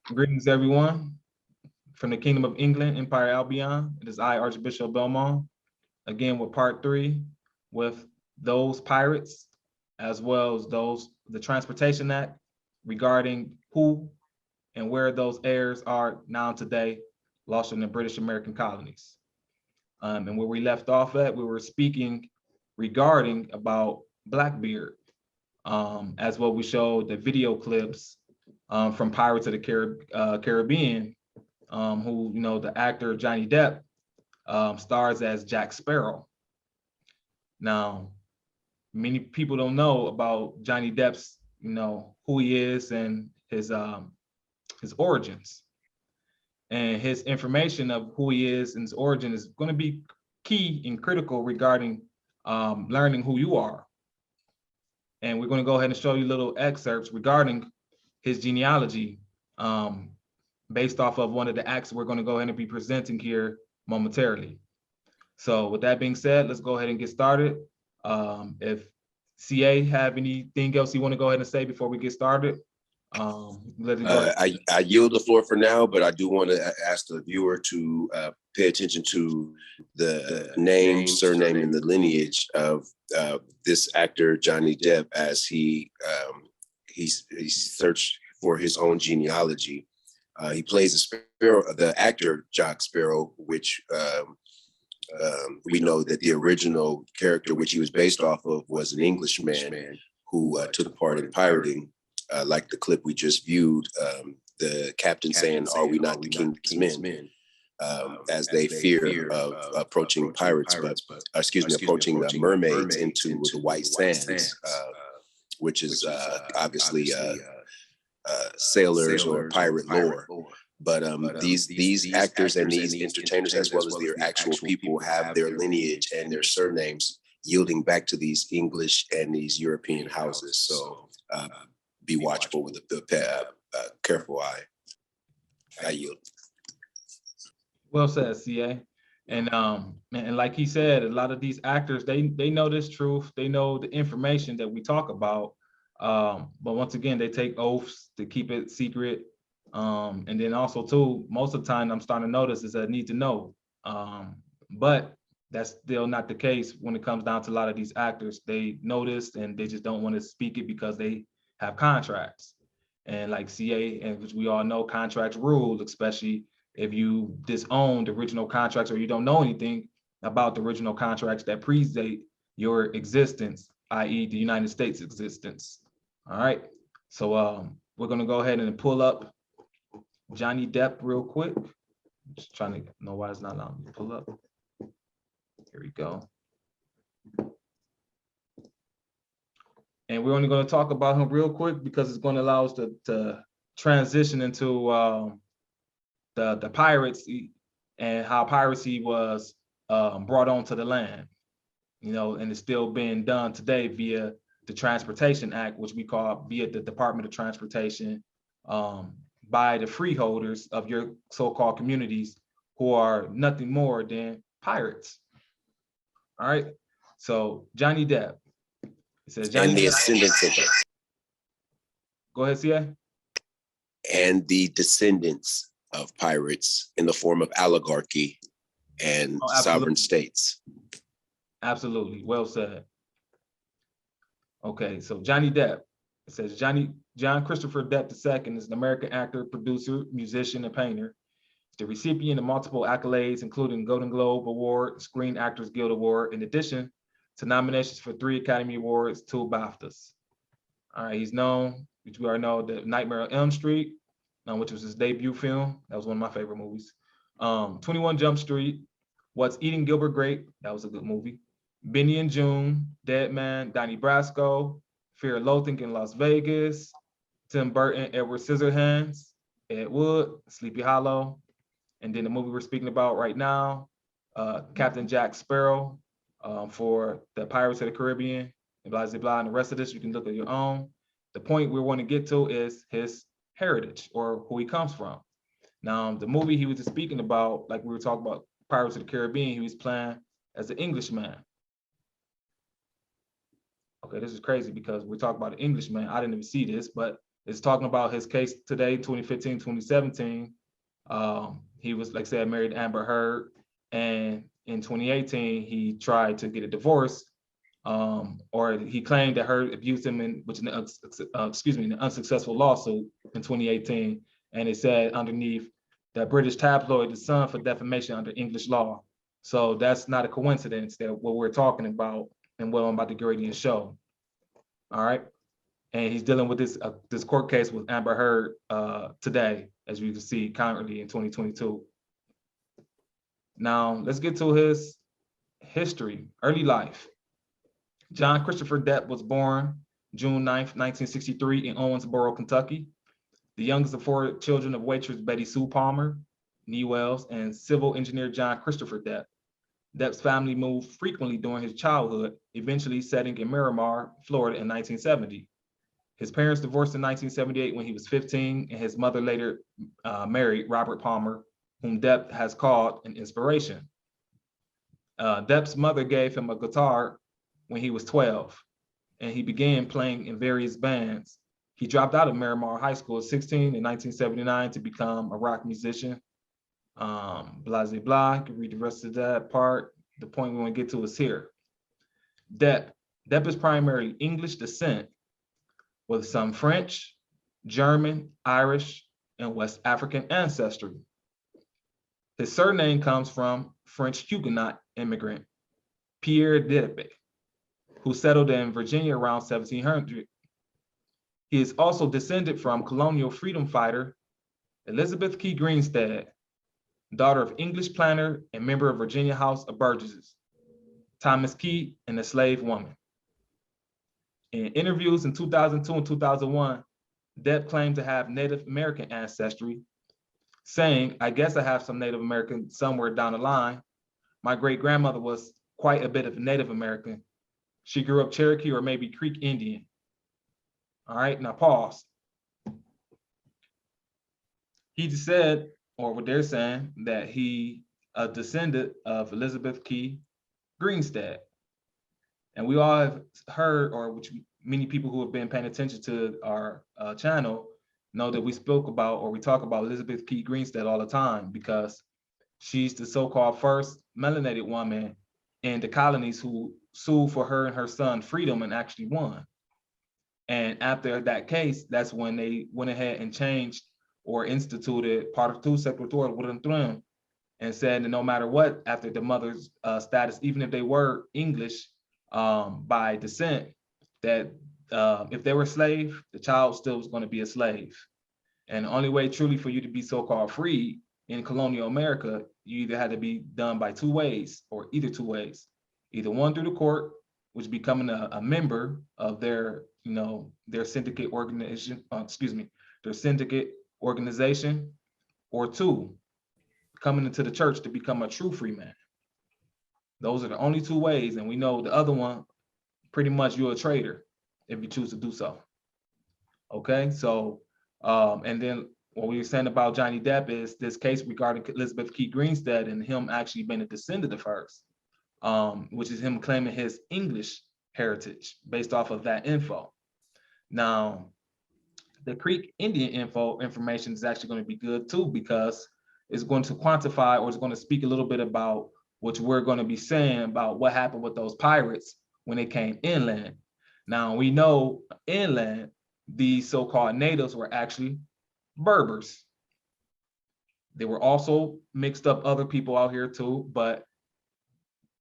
Greetings, everyone, from the Kingdom of England, Empire Albion. It is I, Archbishop Belmont, again with part 3, with those pirates, as well as the Transportation Act, regarding who and where those heirs are now today, lost in the British American colonies. And where we left off at, we were speaking regarding about Blackbeard, as well we showed the video clips from Pirates of the Caribbean, who, the actor Johnny Depp stars as Jack Sparrow. Now, many people don't know about Johnny Depp's, who he is and his origins. And his information of who he is and his origin is going to be key and critical regarding learning who you are. And we're going to go ahead and show you little excerpts regarding his genealogy, based off of one of the acts we're going to go ahead and be presenting here momentarily. So with that being said, let's go ahead and get started. If CA have anything else you want to go ahead and say before we get started, let it go. I yield the floor for now, but I do want to ask the viewer to pay attention to the name, surname, and the lineage of this actor Johnny Depp as he searched for his own genealogy. He plays the actor Jack Sparrow, which we know that the original character, which he was based off of, was an Englishman who took part in pirating, like the clip we just viewed, the captain saying, "Are we not the king's men?" As they fear of approaching pirates, approaching the mermaids into the White Sands, which is obviously sailors or pirate lore. But these actors and these entertainers, as well as their actual people, have their lineage and their surnames yielding back to these English and these European houses. So be watchful with the careful eye. I yield. Well said, CA. And like he said, a lot of these actors, they know this truth, they know the information that we talk about. But once again, they take oaths to keep it secret. And then also too, most of the time I'm starting to notice is a need to know. But that's still not the case when it comes down to a lot of these actors. They notice and they just don't want to speak it because they have contracts. And like CA, and which we all know, contracts rule, especially if you disown the original contracts or you don't know anything about the original contracts that predate your existence, i.e. the United States existence. All right, so we're gonna go ahead and pull up Johnny Depp real quick. Just trying to know why it's not allowing me to pull up. Here we go. And we're only going to talk about him real quick because it's going to allow us to transition into the piracy and how piracy was brought onto the land, and it's still being done today via the Transportation Act, which we call via the Department of Transportation, by the freeholders of your so-called communities who are nothing more than pirates. All right, so Johnny Depp. It says Johnny and the Depp. ascendants of them. Go ahead, CA. And the descendants of pirates in the form of oligarchy and sovereign states. Absolutely, well said. Okay, so Johnny Depp. It says John Christopher Depp II is an American actor, producer, musician, and painter. He's the recipient of multiple accolades, including Golden Globe Award, Screen Actors Guild Award, in addition to nominations for 3 Academy Awards, 2 BAFTAs. All right, he's known, which we already know, the Nightmare on Elm Street, which was his debut film. That was one of my favorite movies. 21 Jump Street, What's Eating Gilbert Grape, that was a good movie. Benny and June, Dead Man, Donnie Brasco, Fear and Loathing in Las Vegas, Tim Burton, Edward Scissorhands, Ed Wood, Sleepy Hollow, and then the movie we're speaking about right now, Captain Jack Sparrow, for the Pirates of the Caribbean, and blah, blah, blah, and the rest of this you can look at your own. The point we want to get to is his heritage or who he comes from. Now, the movie he was just speaking about, like we were talking about Pirates of the Caribbean, he was playing as an Englishman. Okay, this is crazy because we're talking about an Englishman. I didn't even see this, but It's talking about his case today, 2015, 2017. He was, like I said, married Amber Heard, and in 2018 he tried to get a divorce, or he claimed that Heard abused him in which an unsuccessful lawsuit in 2018, and it said underneath that British tabloid The Sun for defamation under English law. So that's not a coincidence that what we're talking about and what I'm about to get ready to show. All right. And he's dealing with this court case with Amber Heard today, as you can see currently in 2022. Now let's get to his history, early life. John Christopher Depp was born June 9th, 1963 in Owensboro, Kentucky, the youngest of 4 children of waitress Betty Sue Palmer, Nee Wells, and civil engineer John Christopher Depp. Depp's family moved frequently during his childhood, eventually settling in Miramar, Florida in 1970. His parents divorced in 1978 when he was 15, and his mother later married Robert Palmer, whom Depp has called an inspiration. Depp's mother gave him a guitar when he was 12, and he began playing in various bands. He dropped out of Miramar High School at 16 in 1979 to become a rock musician. Blah, blah, blah. You can read the rest of that part. The point we want to get to is here. Depp is primarily English descent with some French, German, Irish, and West African ancestry. His surname comes from French Huguenot immigrant Pierre Depp, who settled in Virginia around 1700. He is also descended from colonial freedom fighter Elizabeth Key Greenstead, daughter of English planter and member of Virginia House of Burgesses, Thomas Key, and a slave woman. In interviews in 2002 and 2001, Depp claimed to have Native American ancestry, saying, "I guess I have some Native American somewhere down the line. My great-grandmother was quite a bit of Native American. She grew up Cherokee or maybe Creek Indian." All right, now pause. He said, or what they're saying, that he a descendant of Elizabeth Key Greenstead. And we all have heard, or which many people who have been paying attention to our channel know that we spoke about, or we talk about Elizabeth Key Greenstead all the time, because she's the so-called first melanated woman in the colonies who sued for her and her son freedom and actually won. And after that case, that's when they went ahead and changed or instituted Partout Secretor with them and said that no matter what, after the mother's status, even if they were English by descent, that if they were slave, the child still was going to be a slave. And the only way truly for you to be so-called free in colonial America, you either had to be done by 2 ways, or either 2 ways. Either one through the court, which becoming a member of their, their syndicate organization, their syndicate organization, or 2, coming into the church to become a true free man. Those are the only 2 ways, and we know the other one, pretty much you're a traitor if you choose to do so. Okay, so, and then what we were saying about Johnny Depp is this case regarding Elizabeth Key Greenstead and him actually being a descendant of hers, which is him claiming his English heritage based off of that info. Now, the Creek Indian information is actually going to be good too, because it's going to quantify, or it's going to speak a little bit about what we're going to be saying about what happened with those pirates when they came inland. Now, we know inland, these so-called natives were actually Berbers. They were also mixed up other people out here too, but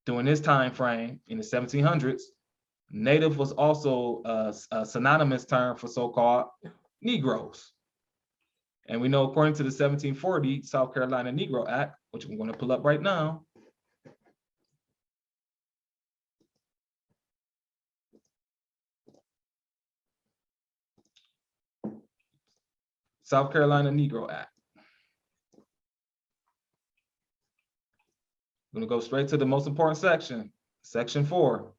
during this time frame in the 1700s, native was also a synonymous term for so-called Negroes. And we know, according to the 1740 South Carolina Negro Act, which I'm going to pull up right now, South Carolina Negro Act. I'm going to go straight to the most important section, section 4.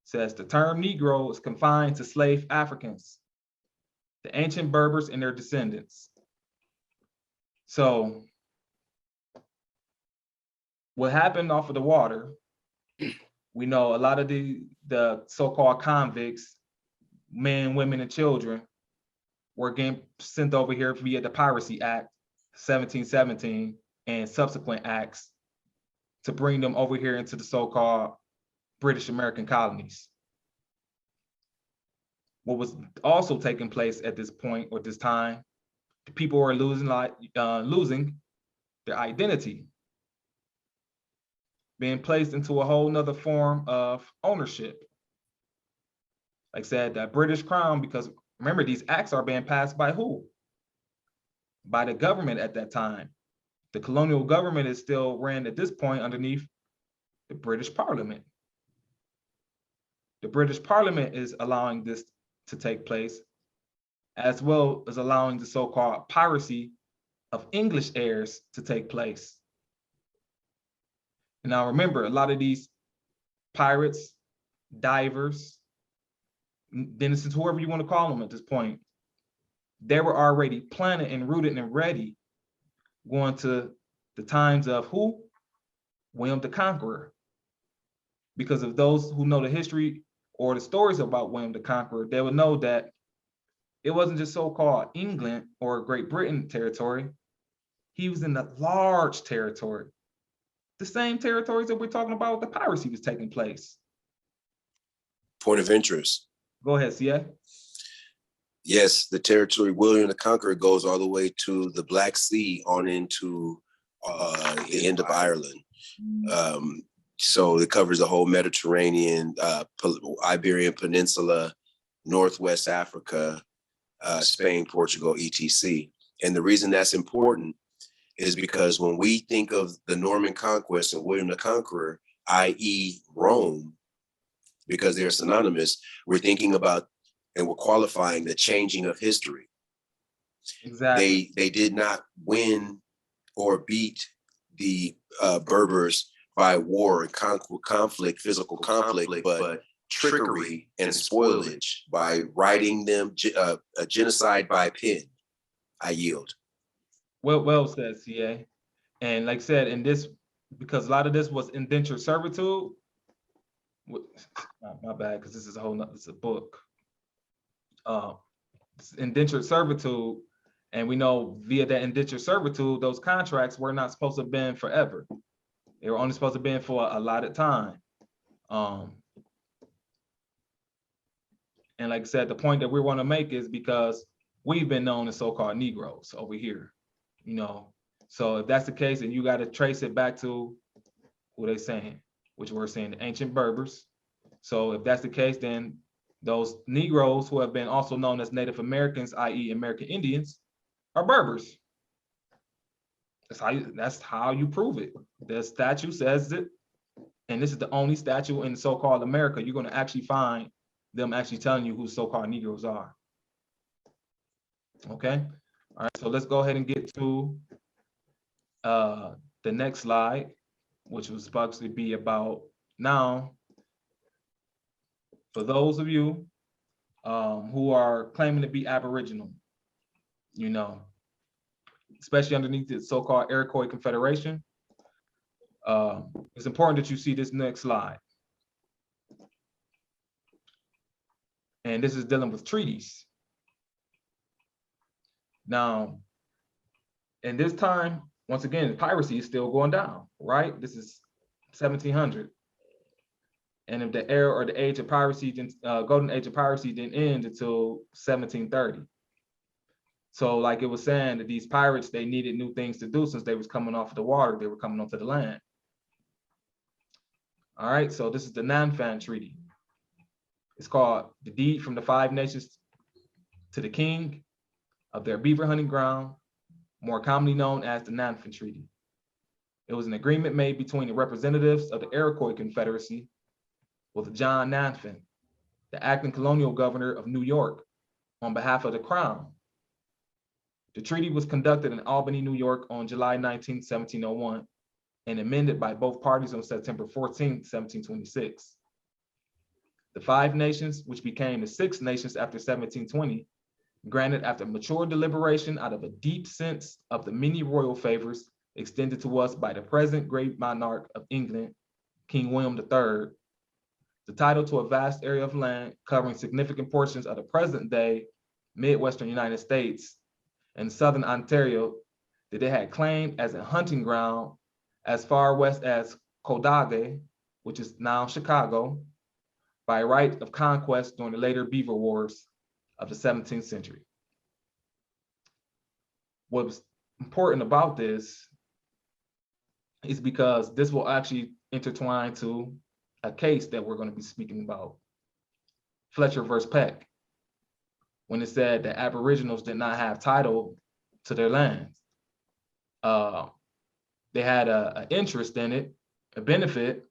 Says the term Negro is confined to slave Africans, the ancient Berbers and their descendants. So what happened off of the water We know a lot of the so-called convicts, men, women, and children, were getting sent over here via the Piracy Act, 1717, and subsequent acts to bring them over here into the so-called British American colonies. What was also taking place at this point or this time, the people were losing their identity, being placed into a whole nother form of ownership. Like I said, the British Crown, because remember, these acts are being passed by who? By the government at that time. The colonial government is still ran at this point underneath the British Parliament. The British Parliament is allowing this to take place, as well as allowing the so-called piracy of English heirs to take place. And now remember, a lot of these pirates, divers, denizens, whoever you want to call them at this point, they were already planted and rooted and ready going to the times of who? William the Conqueror. Because of those who know the history or the stories about William the Conqueror, they would know that it wasn't just so-called England or Great Britain territory. He was in the large territory. The same territories that we're talking about, the piracy was taking place. Point of interest. Go ahead, CA. Yes, the territory William the Conqueror goes all the way to the Black Sea on into the end of Ireland. So it covers the whole Mediterranean, Iberian Peninsula, Northwest Africa, Spain, Portugal, etc. And the reason that's important is because when we think of the Norman conquest and William the Conqueror, i.e. Rome, because they're synonymous, we're thinking about and we're qualifying the changing of history. Exactly. They did not win or beat the Berbers by war and conflict, physical conflict, but trickery and spoilage by writing them a genocide by pen. I yield. Well said, CA. And like I said, in this, because a lot of this was indentured servitude. My bad, because this is a whole nother, it's a book. Indentured servitude, and we know via that indentured servitude, those contracts were not supposed to have been forever. They were only supposed to have been for a allotted time. And like I said, the point that we want to make is because we've been known as so-called Negroes over here, you know. So if that's the case, and you got to trace it back to who they saying, which we're saying the ancient Berbers. So if that's the case, then those Negroes who have been also known as Native Americans, i.e. American Indians, are Berbers. That's how you prove it. The statute says it, and this is the only statute in so-called America you're going to actually find them actually telling you who so-called Negroes are. Okay, all right, so let's go ahead and get to the next slide, which was supposed to be about now, for those of you who are claiming to be Aboriginal, you know, especially underneath the so-called Iroquois Confederation, it's important that you see this next slide. And this is dealing with treaties. Now, in this time, once again, piracy is still going down, right? This is 1700. And if the era or the age of piracy, golden age of piracy didn't end until 1730. So like it was saying that these pirates, they needed new things to do since they was coming off of the water, they were coming onto the land. All right, so this is the Nanfan Treaty. It's called the Deed from the Five Nations to the King of their beaver hunting ground, more commonly known as the Nanfan Treaty. It was an agreement made between the representatives of the Iroquois Confederacy with John Nanfan, the acting colonial governor of New York, on behalf of the Crown. The treaty was conducted in Albany, New York on July 19, 1701, and amended by both parties on September 14, 1726. The Five Nations, which became the Six Nations after 1720, granted after mature deliberation out of a deep sense of the many royal favors extended to us by the present great monarch of England, King William III, the title to a vast area of land covering significant portions of the present-day Midwestern United States and Southern Ontario that they had claimed as a hunting ground as far west as Kodage, which is now Chicago, by right of conquest during the later Beaver Wars of the 17th century. What's important about this is because this will actually intertwine to a case that we're going to be speaking about, Fletcher versus Peck, when it said that Aboriginals did not have title to their lands. They had an interest in it, a benefit,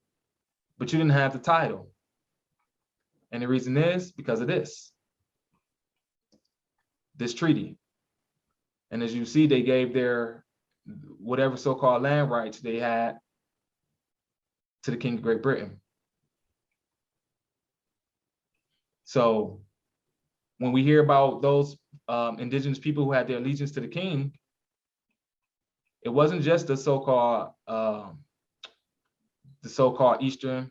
but you didn't have the title. And the reason is because of this treaty. And as you see, they gave their whatever so-called land rights they had to the King of Great Britain. So when we hear about those indigenous people who had their allegiance to the king, it wasn't just the so-called Eastern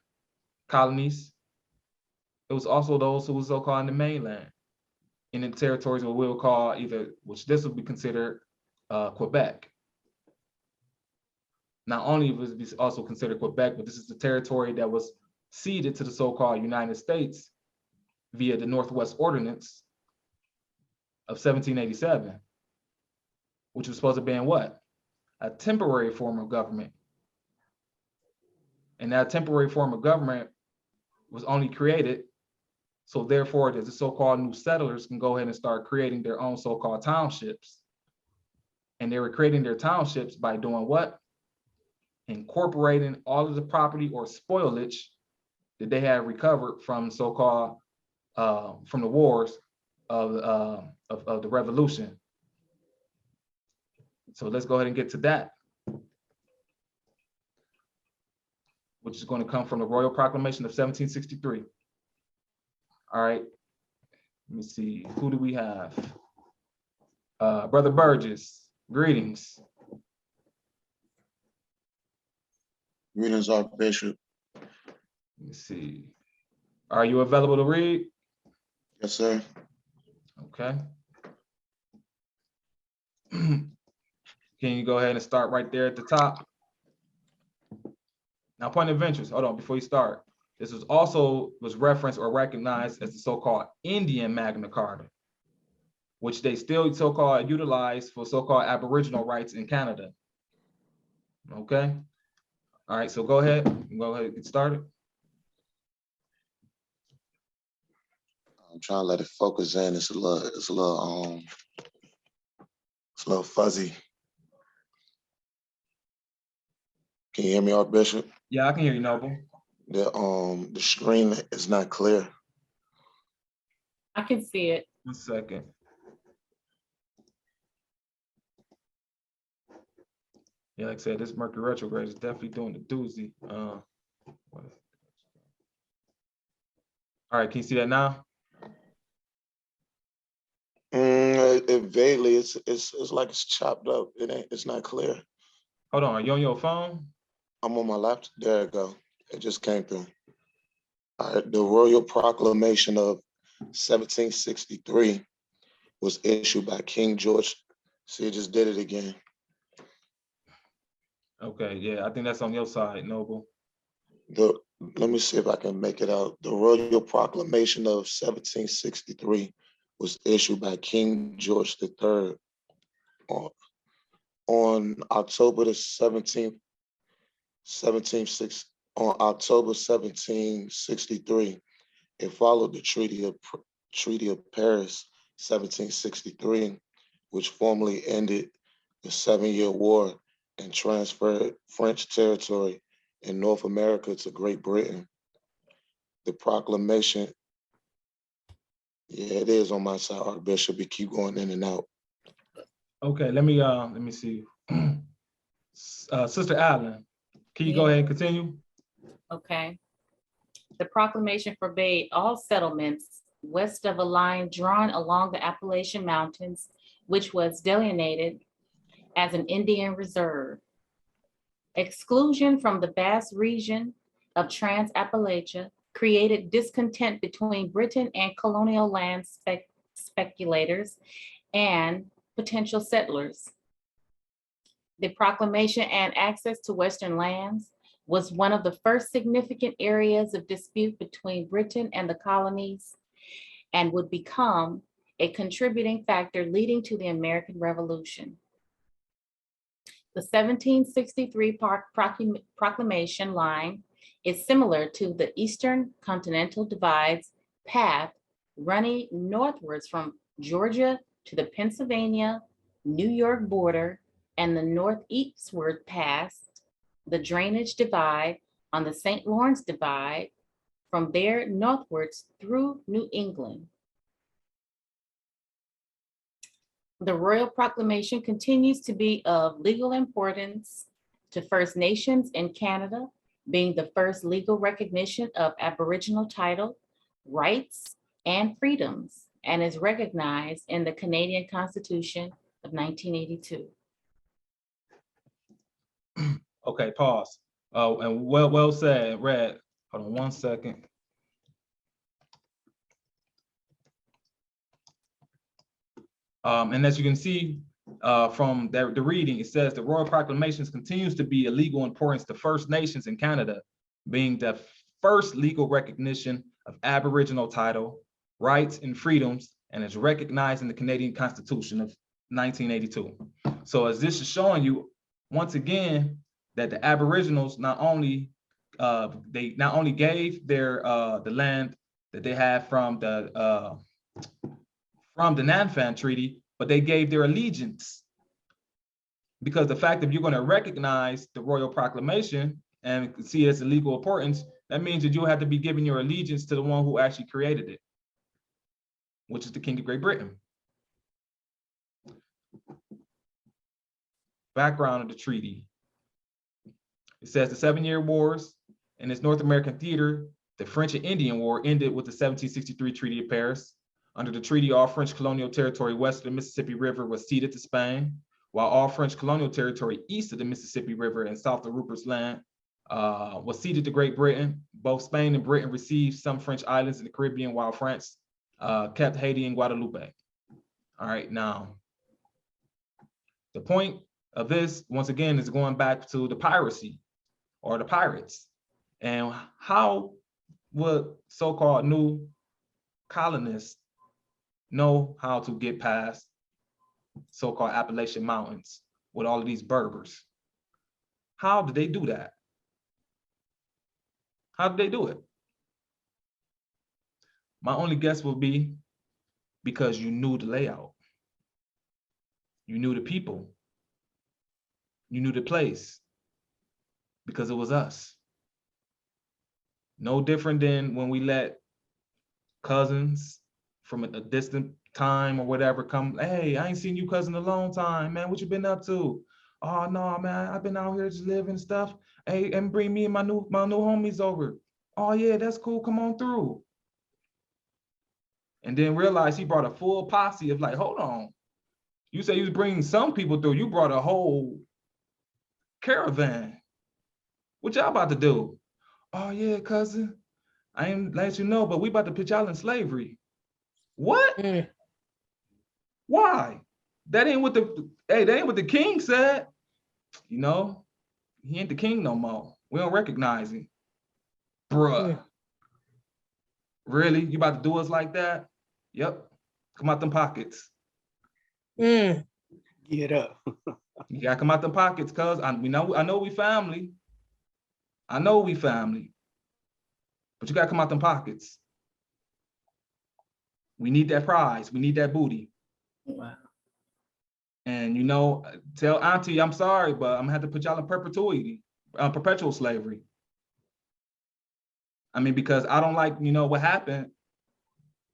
colonies. It was also those who were so-called in the mainland, in the territories what we'll call which this would be considered Quebec. Not only was it also considered Quebec, but this is the territory that was ceded to the so-called United States via the Northwest Ordinance of 1787, which was supposed to be in what? A temporary form of government. And that temporary form of government was only created so therefore that the so-called new settlers can go ahead and start creating their own so-called townships. And they were creating their townships by doing what? Incorporating all of the property or spoilage that they had recovered from so-called from the wars of the revolution. So let's go ahead and get to that, which is going to come from the Royal Proclamation of 1763. All right, let me see, who do we have? Brother Burgess, greetings. Greetings, Archbishop. Let me see. Are you available to read? Yes, sir. Okay. Can you go ahead and start right there at the top? Now, point of interest, hold on, before you start. This was referenced or recognized as the so-called Indian Magna Carta, which they still so-called utilize for so-called Aboriginal rights in Canada. Okay. All right, so go ahead and get started. I'm trying to let it focus in. It's a little fuzzy. Can you hear me, Archbishop? Yeah, I can hear you, Noble. The screen is not clear. I can see it. 1 second. Yeah, like I said, this Mercury retrograde is definitely doing the doozy. All right, can you see that now? It vaguely, it's like it's chopped up. It's not clear. Hold on, are you on your phone? I'm on my laptop. There it go. It just came through. All right, the Royal Proclamation of 1763 was issued by King George. See, it just did it again. Okay, yeah, I think that's on your side, Noble. Let me see if I can make it out. The Royal Proclamation of 1763 was issued by King George III on October the 17th, on October 1763. It followed the Treaty of Paris, 1763, which formally ended the 7-year war and transferred French territory in North America to Great Britain. The proclamation, yeah, it is on my side, Archbishop. You keep going in and out. Okay, let me see. Sister Allen, can you go ahead and continue? Okay. The proclamation forbade all settlements west of a line drawn along the Appalachian Mountains, which was delineated as an Indian reserve. Exclusion from the vast region of Trans-Appalachia created discontent between Britain and colonial land speculators and potential settlers. The proclamation and access to Western lands was one of the first significant areas of dispute between Britain and the colonies and would become a contributing factor leading to the American Revolution. The 1763 Proclamation line is similar to the Eastern Continental Divide's path running northwards from Georgia to the Pennsylvania, New York border and the northeastward past the Drainage Divide on the St. Lawrence Divide, from there northwards through New England. The Royal Proclamation continues to be of legal importance to First Nations in Canada, being the first legal recognition of Aboriginal title, rights, and freedoms, and is recognized in the Canadian Constitution of 1982. Okay, pause. Oh, and well said, Red. Hold on one second. And as you can see from the reading, it says the Royal Proclamations continues to be of legal importance to First Nations in Canada, being the first legal recognition of Aboriginal title, rights, and freedoms, and is recognized in the Canadian Constitution of 1982. So as this is showing you, once again, that the Aboriginals not only gave their the land that they had from the Nanfan Treaty, but they gave their allegiance. Because the fact that you're going to recognize the Royal Proclamation and see its legal importance, that means that you have to be giving your allegiance to the one who actually created it, which is the King of Great Britain. Background of the treaty. It says the 7-year wars in its North American theater, the French and Indian War ended with the 1763 Treaty of Paris. Under the treaty, all French colonial territory west of the Mississippi River was ceded to Spain, while all French colonial territory east of the Mississippi River and south of Rupert's Land was ceded to Great Britain. Both Spain and Britain received some French islands in the Caribbean, while France kept Haiti and Guadeloupe. All right, now, the point of this, once again, is going back to the piracy or the pirates. And how would so-called new colonists know how to get past so-called Appalachian Mountains with all of these Berbers? How did they do that? How did they do it? My only guess would be because you knew the layout. You knew the people. You knew the place, because it was us. No different than when we let cousins from a distant time or whatever come, hey, I ain't seen you cousin in a long time, man, what you been up to? Oh no, man, I've been out here just living stuff. Hey, and bring me and my new homies over. Oh yeah, that's cool, come on through. And then realize he brought a full posse of like, hold on. You say you was bringing some people through, you brought a whole caravan. What y'all about to do? Oh yeah, cousin, I ain't let you know, but we about to put y'all in slavery. What? Why? That ain't what that ain't what the king said. You know, he ain't the king no more. We don't recognize him. Bruh. Really? You about to do us like that? Yep. Come out them pockets. Get up. You gotta come out them pockets, cuz I know we family. I know we family. But you gotta come out them pockets. We need that prize. We need that booty. Wow. And you know, tell Auntie, I'm sorry, but I'm gonna have to put y'all in perpetual slavery. I mean, because I don't like, you know, what happened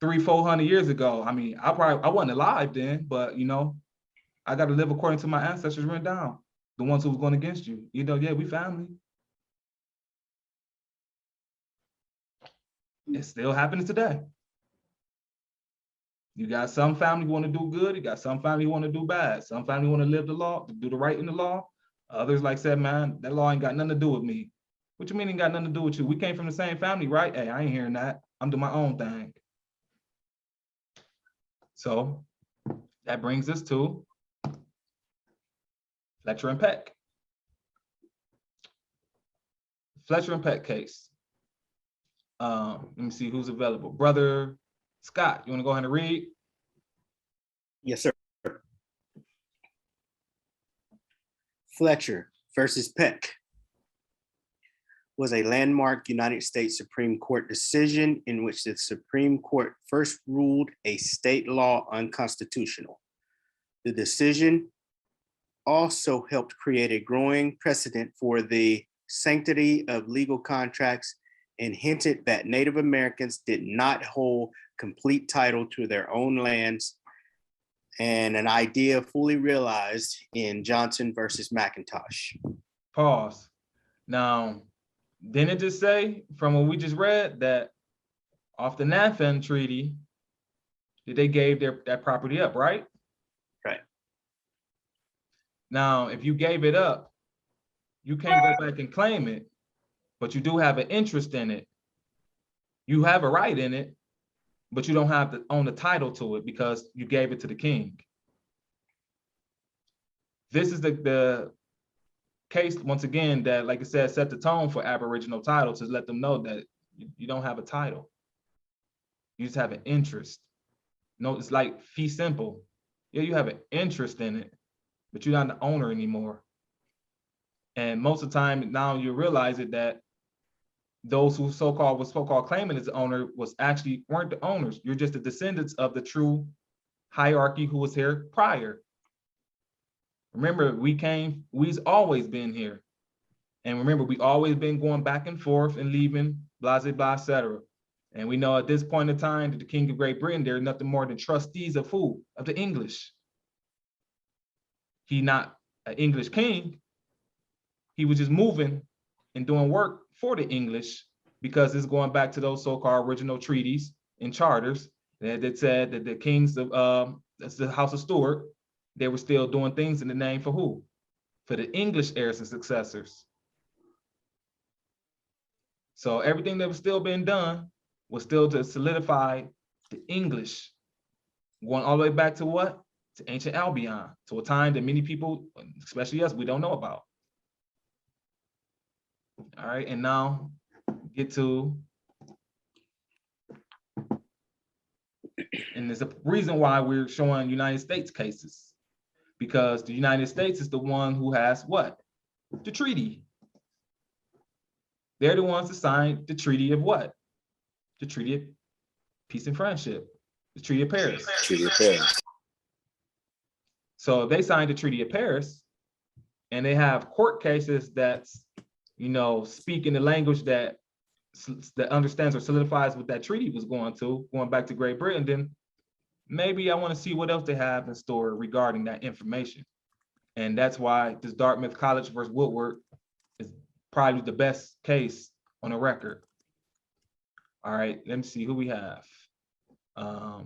300-400 years ago. I mean, I wasn't alive then, but you know, I got to live according to my ancestors written down, the ones who was going against you. You know, yeah, we family. It's still happening today. You got some family who want to do good. You got some family who want to do bad. Some family want to live the law, do the right in the law. Others, like said, man, that law ain't got nothing to do with me. What you mean it got nothing to do with you? We came from the same family, right? Hey, I ain't hearing that. I'm doing my own thing. So that brings us to Fletcher and Peck. Fletcher and Peck case. Let me see who's available. Brother Scott, you want to go ahead and read? Yes, sir. Fletcher versus Peck was a landmark United States Supreme Court decision in which the Supreme Court first ruled a state law unconstitutional. The decision also helped create a growing precedent for the sanctity of legal contracts and hinted that Native Americans did not hold complete title to their own lands, and an idea fully realized in Johnson versus McIntosh. Pause. Now, didn't it just say from what we just read that off the NAFN treaty, that they gave that property up, right? Right. Now, if you gave it up, you can't go back and claim it, but you do have an interest in it. You have a right in it, but you don't have to own the title to it because you gave it to the king. This is the case, once again, that, like I said, set the tone for Aboriginal title to let them know that you don't have a title. You just have an interest. No, it's like fee simple. Yeah, you have an interest in it, but you're not the owner anymore. And most of the time now you realize it that those who so-called claiming as the owner weren't the owners. You're just the descendants of the true hierarchy who was here prior. Remember, we've always been here. And remember, we always been going back and forth and leaving, blah, blah, blah, et cetera. And we know at this point in time that the King of Great Britain, they're nothing more than trustees of who? Of the English. He not an English king. He was just moving and doing work for the English because it's going back to those so-called original treaties and charters that said that the kings of, that's the House of Stuart, they were still doing things in the name for who? For the English heirs and successors. So everything that was still being done was still to solidify the English, going all the way back to what? To ancient Albion, to a time that many people, especially us, we don't know about. All right, and now get to, and there's a reason why we're showing United States cases, because the United States is the one who has what? The treaty. They're the ones that signed the treaty of what? The Treaty of Peace and Friendship, the Treaty of Paris. Treaty of Paris. So if they signed the Treaty of Paris and they have court cases that's, speak in the language that understands or solidifies what that treaty was going back to Great Britain, then maybe I want to see what else they have in store regarding that information. And that's why this Dartmouth College versus Woodward is probably the best case on the record. All right, let me see who we have. Oh,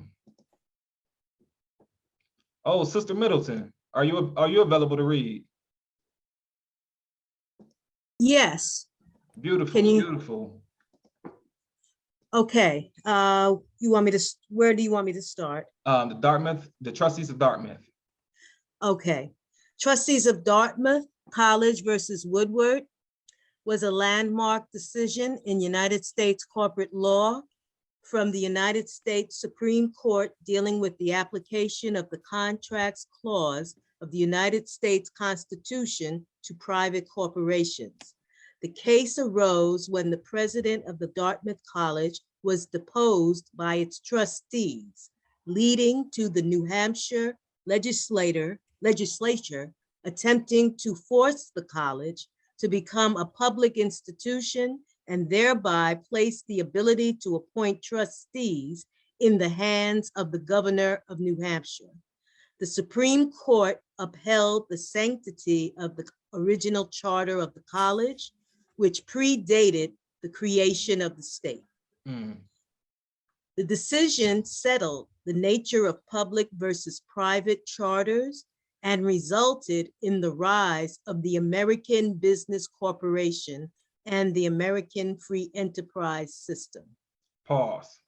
Sister Middleton, are you available to read? Yes. Beautiful, Can you- beautiful. Okay. You want me to, where do you want me to start? The trustees of Dartmouth. Okay. Trustees of Dartmouth College versus Woodward was a landmark decision in United States corporate law from the United States Supreme Court dealing with the application of the Contracts Clause of the United States Constitution to private corporations. The case arose when the president of the Dartmouth College was deposed by its trustees, leading to the New Hampshire legislature attempting to force the college to become a public institution and thereby place the ability to appoint trustees in the hands of the governor of New Hampshire. The Supreme Court upheld the sanctity of the original charter of the college, which predated the creation of the state. The decision settled the nature of public versus private charters and resulted in the rise of the American Business Corporation and the American free enterprise system. Pause.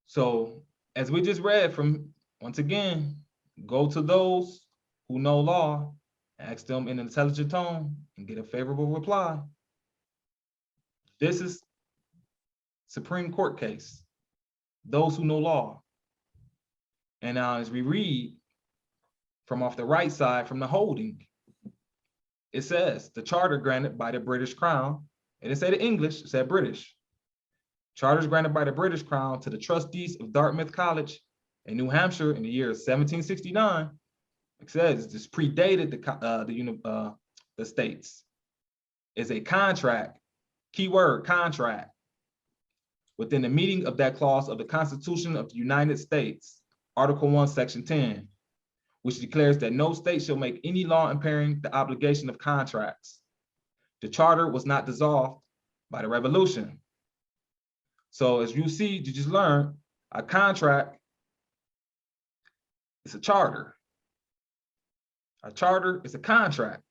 So as we just read from, once again, go to those who know law, ask them in an intelligent tone and get a favorable reply. This is Supreme Court case, those who know law. And now as we read from off the right side from the holding, it says the charter granted by the British Crown, it didn't say the English, it said British. Charters granted by the British Crown to the trustees of Dartmouth College in New Hampshire in the year 1769. It says this predated the states. Is a contract, keyword contract, within the meaning of that clause of the Constitution of the United States, Article 1, Section 10, which declares that no state shall make any law impairing the obligation of contracts. The charter was not dissolved by the Revolution. So as you see, you just learned, a contract is a charter. A charter is a contract.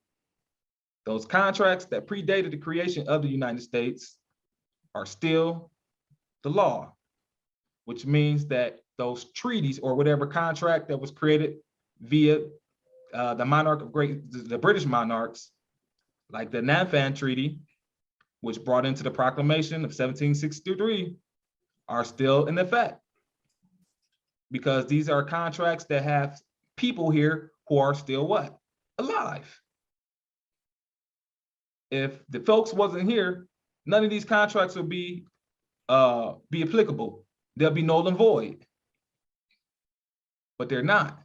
Those contracts that predated the creation of the United States are still the law, which means that those treaties or whatever contract that was created via the monarch of the British monarchs, like the Nanfan Treaty, which brought into the Proclamation of 1763, are still in effect. Because these are contracts that have people here who are still what? Alive. If the folks wasn't here, none of these contracts would be applicable. They'll be null and void. But they're not.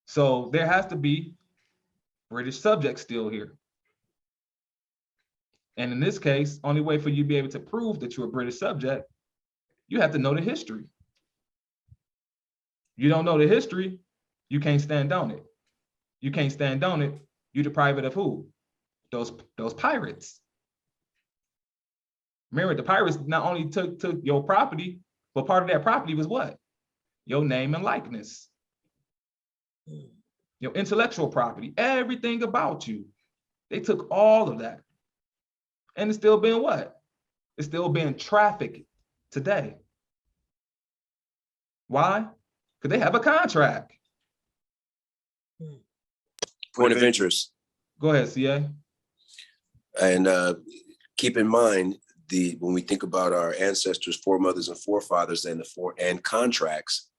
So there has to be British subjects still here. And in this case, only way for you to be able to prove that you're a British subject, you have to know the history. You don't know the history, you can't stand on it. You can't stand on it, you deprive it of who? Those pirates. Remember, the pirates not only took your property, but part of that property was what? Your name and likeness. Your intellectual property, everything about you. They took all of that. And it's still being what? It's still being trafficked today. Why? Because they have a contract. Point of interest. Go ahead, CA. And keep in mind, when we think about our ancestors, foremothers, and forefathers, and contracts,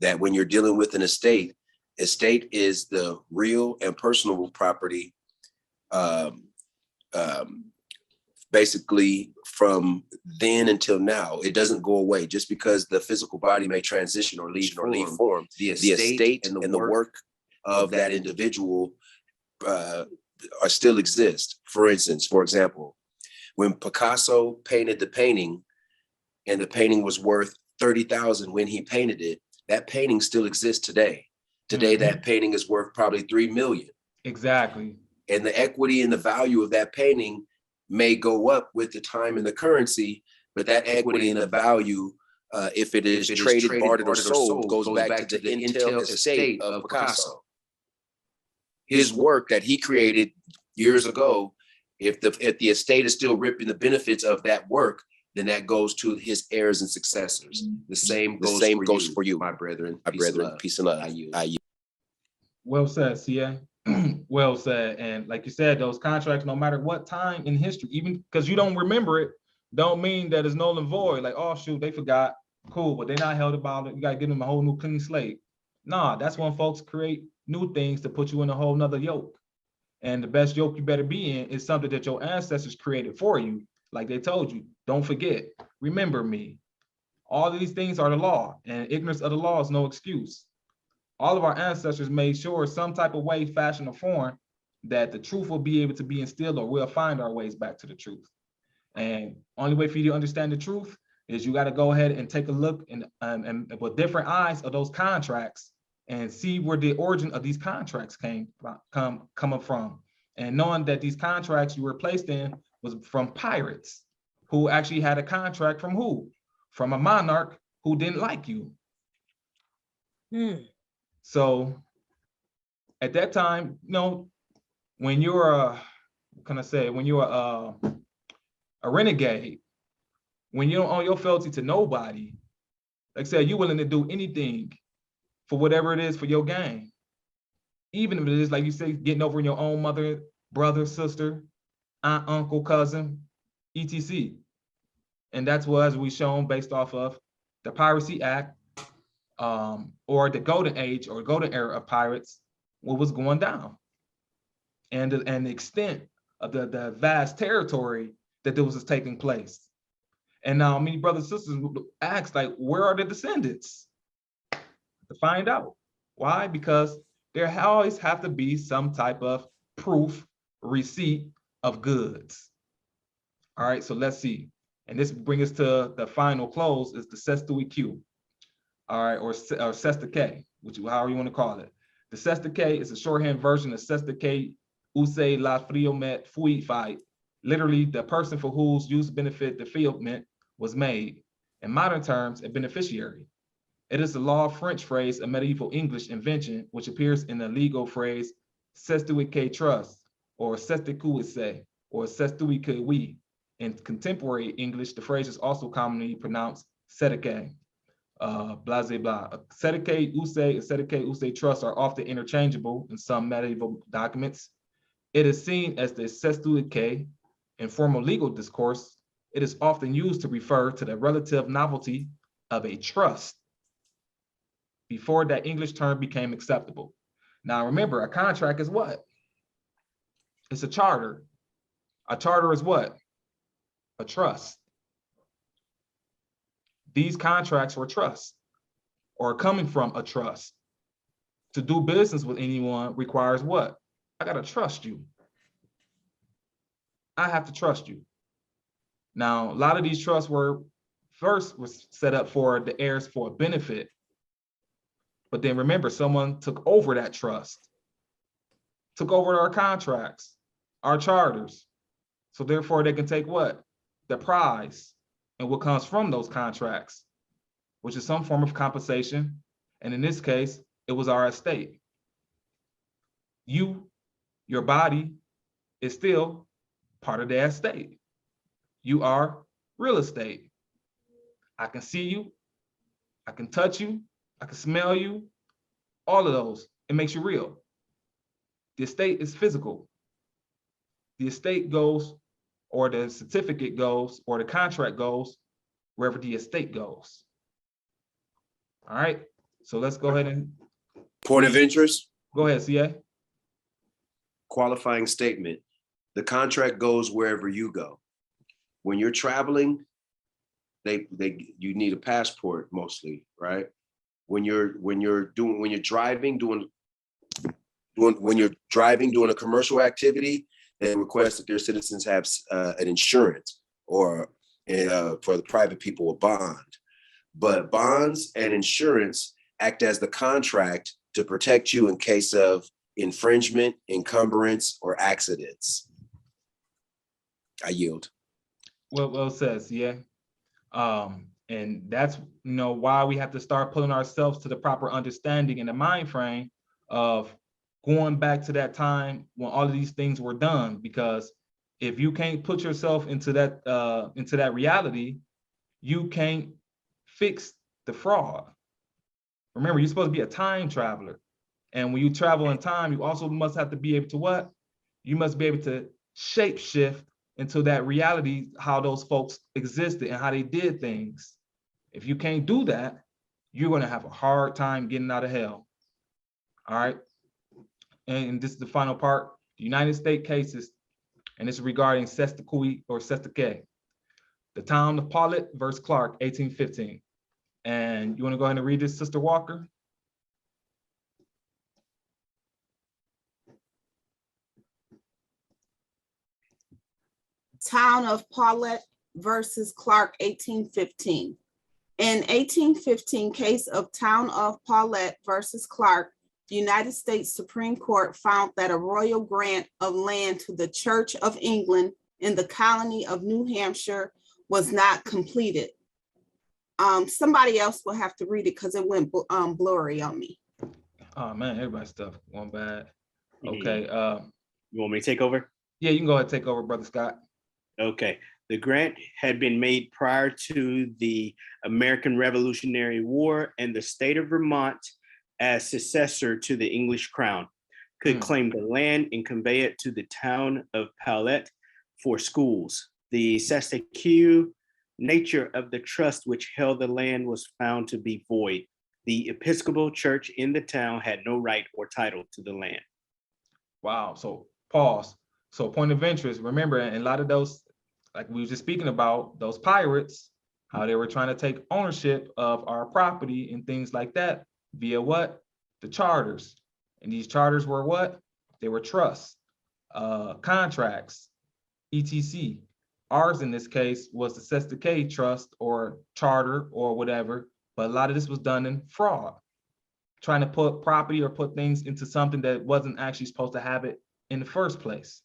that when you're dealing with an estate is the real and personal property, basically from then until now. It doesn't go away just because the physical body may transition or leave form. The estate and the work of that individual are still exist. For instance, for example, when Picasso painted the painting and the painting was worth 30,000 when he painted it, that painting still exists today. Today, that painting is worth probably 3 million. Exactly. And the equity and the value of that painting may go up with the time and the currency, but that equity and the value, if it is traded, bartered, or sold, goes back to the Intel estate of Picasso. His work that he created years ago, if the estate is still reaping the benefits of that work, then that goes to his heirs and successors. The same goes for you, my brethren. Peace and love. I yield. Well said, CA. Well said. And like you said, those contracts, no matter what time in history, even because you don't remember it, don't mean that it's null and void. Like, oh shoot, they forgot. Cool, but they're not held about it. You gotta give them a whole new clean slate. Nah, that's when folks create new things to put you in a whole nother yoke. And the best yoke you better be in is something that your ancestors created for you. Like they told you, don't forget, remember me. All of these things are the law, and ignorance of the law is no excuse. All of our ancestors made sure some type of way, fashion, or form that the truth will be able to be instilled, or we'll find our ways back to the truth. And only way for you to understand the truth is you got to go ahead and take a look and with different eyes of those contracts and see where the origin of these contracts coming from. And knowing that these contracts you were placed in was from pirates who actually had a contract from who? From a monarch who didn't like you. So at that time, you know, when you're can I say, when you're a renegade, when you don't owe your fealty to nobody, like I said, you're willing to do anything for whatever it is for your gain. Even if it is, like you say, getting over in your own mother, brother, sister, aunt, uncle, cousin, etc. And that's what as we shown based off of the Piracy Act, or the golden age or golden era of pirates, what was going down. And the extent of the vast territory that this was taking place. And now many brothers and sisters ask, like, where are the descendants? To find out. Why? Because there always have to be some type of proof, receipt of goods. All right, so let's see. And this brings us to the final close, is the cestui que. All right, or cesta que, which however you want to call it. The cesta que is a shorthand version of cesta que use la friomet fui fight. Literally, the person for whose use benefit the fulfillment was made. In modern terms, a beneficiary. It is a law French phrase, a medieval English invention, which appears in the legal phrase cestui que trust, or cestui que or cestui que we. In contemporary English, the phrase is also commonly pronounced sedeke, blah, blah, blah. Sedeke use and sedeke use trust are often interchangeable in some medieval documents. It is seen as the cestui que. In formal legal discourse, it is often used to refer to the relative novelty of a trust before that English term became acceptable. Now remember, a contract is what? It's a charter. A charter is what? A trust. These contracts were trust, or coming from a trust. To do business with anyone requires what? I gotta trust you. I have to trust you. Now, a lot of these trusts were first was set up for the heirs for a benefit. But then remember, someone took over that trust, took over our contracts, our charters. So therefore they can take what? The prize and what comes from those contracts, which is some form of compensation. And in this case, it was our estate. You, your body is still part of the estate. You are real estate. I can see you, I can touch you, I can smell you, all of those. It makes you real. The estate is physical. The estate goes, or the certificate goes, or the contract goes, wherever the estate goes. All right, so let's go ahead and. Point of interest, Go ahead, CA. qualifying statement. The contract goes wherever you go. When you're traveling, you need a passport mostly, right? When you're driving, doing a commercial activity, they request that their citizens have an insurance, or for the private people, a bond. But bonds and insurance act as the contract to protect you in case of infringement, encumbrance, or accidents. I yield. Well said, CA. And that's why we have to start pulling ourselves to the proper understanding and the mind frame of going back to that time when all of these things were done. Because if you can't put yourself into that reality, you can't fix the fraud. Remember, you're supposed to be a time traveler. And when you travel in time, you also must have to be able to what? You must be able to shape shift into that reality, how those folks existed and how they did things. If you can't do that, you're going to have a hard time getting out of hell. All right. And this is the final part, the United States cases, and it's regarding cesta que or cesta que. The town of Paulette versus Clark, 1815. And you want to go ahead and read this, Sister Walker? Town of Paulette versus Clark, 1815. In 1815 case of Town of Paulette versus Clark, the United States Supreme Court found that a royal grant of land to the Church of England in the colony of New Hampshire was not completed. Somebody else will have to read it because it went blurry on me. Oh man, everybody's stuff going bad. Okay. You want me to take over? Yeah, you can go ahead and take over, Brother Scott. Okay, the grant had been made prior to the American Revolutionary War, and the state of Vermont, as successor to the English crown, could claim the land and convey it to the town of Paulette for schools. The Saskatchewan nature of the trust which held the land was found to be void. The Episcopal Church in the town had no right or title to the land. Wow. So pause. So point of interest, remember, and a lot of those, like we were just speaking about, those pirates, how they were trying to take ownership of our property and things like that via what? The charters. And these charters were what? They were trusts, contracts, etc. Ours in this case was the Sestakay Trust or charter or whatever, but a lot of this was done in fraud, trying to put property or put things into something that wasn't actually supposed to have it in the first place.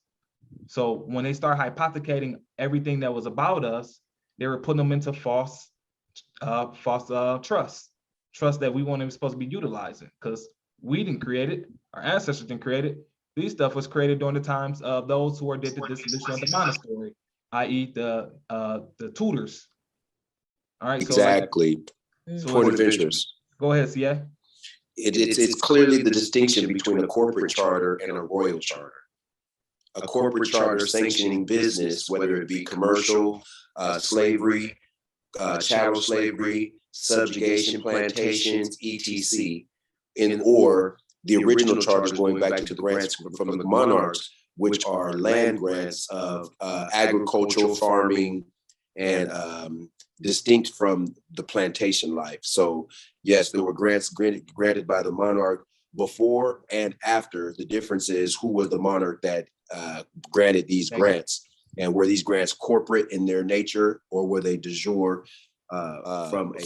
So when they start hypothecating everything that was about us, they were putting them into false trusts that we weren't even supposed to be utilizing because we didn't create it, our ancestors didn't create it. These stuff was created during the times of those who did the dissolution of the monastery, i.e. the tutors. All right, Exactly. So Point of interest. go ahead, CA. It's clearly the distinction between a corporate charter and a royal charter. A corporate charter sanctioning business, whether it be commercial, slavery, chattel slavery, subjugation, plantations, etc., or the original charters going back to the grants from the monarchs, which are land grants of agricultural farming and distinct from the plantation life. So yes, there were grants granted by the monarch before and after. The difference is who was the monarch that granted these grants, and were these grants corporate in their nature, or were they de jure from a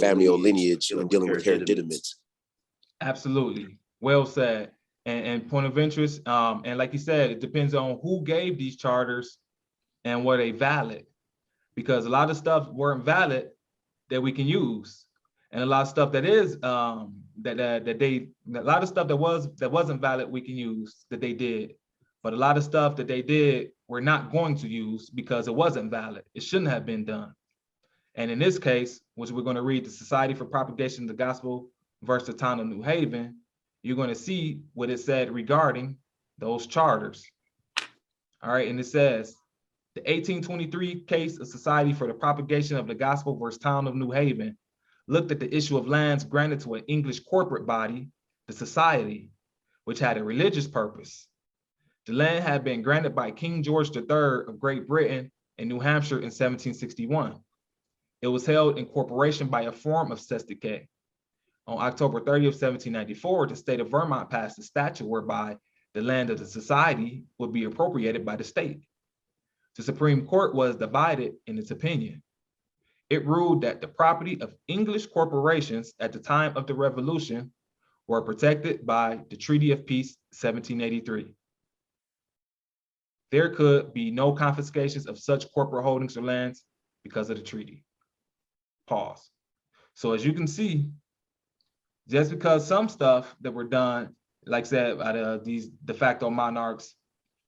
family lineage and dealing with hereditaments? Absolutely, well said. And point of interest, and like you said, it depends on who gave these charters and were they valid, because a lot of stuff weren't valid that we can use, and a lot of stuff that is a lot of stuff that wasn't valid we can use that they did, but a lot of stuff that they did we're not going to use because it wasn't valid. It shouldn't have been done. And in this case, which we're going to read, the Society for Propagation of the Gospel versus the town of New Haven, you're going to see what it said regarding those charters. All right, and it says, the 1823 case of Society for the Propagation of the Gospel versus town of New Haven looked at the issue of lands granted to an English corporate body, the Society, which had a religious purpose. The land had been granted by King George III of Great Britain in New Hampshire in 1761. It was held in corporation by a form of Sestakay. On October 30th, 1794, the state of Vermont passed a statute whereby the land of the Society would be appropriated by the state. The Supreme Court was divided in its opinion. It ruled that the property of English corporations at the time of the Revolution were protected by the Treaty of Peace, 1783. There could be no confiscations of such corporate holdings or lands because of the treaty. Pause. So as you can see, just because some stuff that were done, like I said, out of these de facto monarchs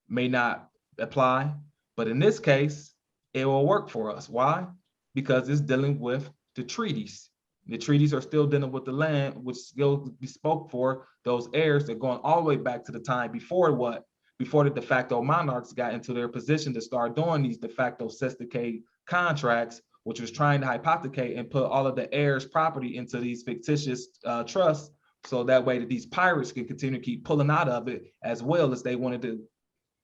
may not apply, but in this case, it will work for us. Why? Because it's dealing with the treaties. The treaties are still dealing with the land, which still be spoke for those heirs that are going all the way back to the time before what? Before the de facto monarchs got into their position to start doing these de facto Sestakay contracts, which was trying to hypothecate and put all of the heirs' property into these fictitious trusts, so that way that these pirates could continue to keep pulling out of it, as well as they wanted to,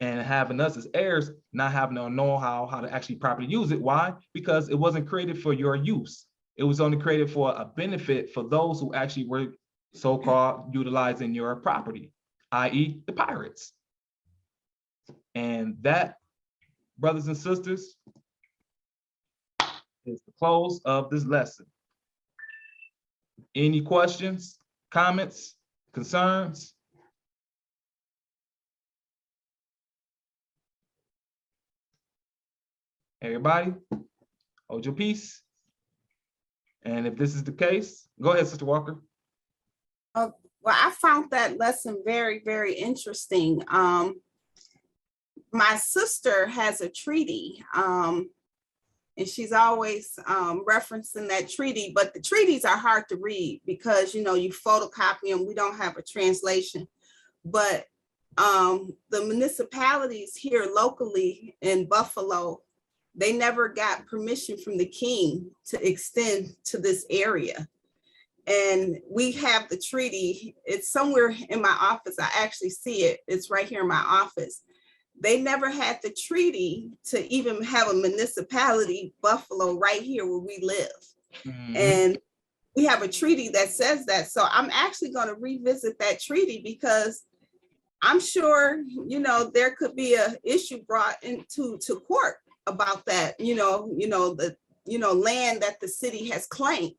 and having us as heirs not having no know-how how to actually properly use it. Why? Because it wasn't created for your use. It was only created for a benefit for those who actually were so-called utilizing your property, i.e. the pirates. And that, brothers and sisters, is the close of this lesson. Any questions, comments, concerns? Everybody, hold your peace. And if this is the case, go ahead, Sister Walker. Well, I found that lesson very, very interesting. my sister has a treaty, and she's always referencing that treaty, but the treaties are hard to read because, you photocopy them. We don't have a translation. But the municipalities here locally in Buffalo, they never got permission from the king to extend to this area. And we have the treaty. It's somewhere in my office. I actually see it. It's right here in my office. They never had the treaty to even have a municipality, Buffalo, right here where we live. And we have a treaty that says that. So I'm actually going to revisit that treaty because I'm sure, there could be an issue brought into court about that, the land that the city has claimed.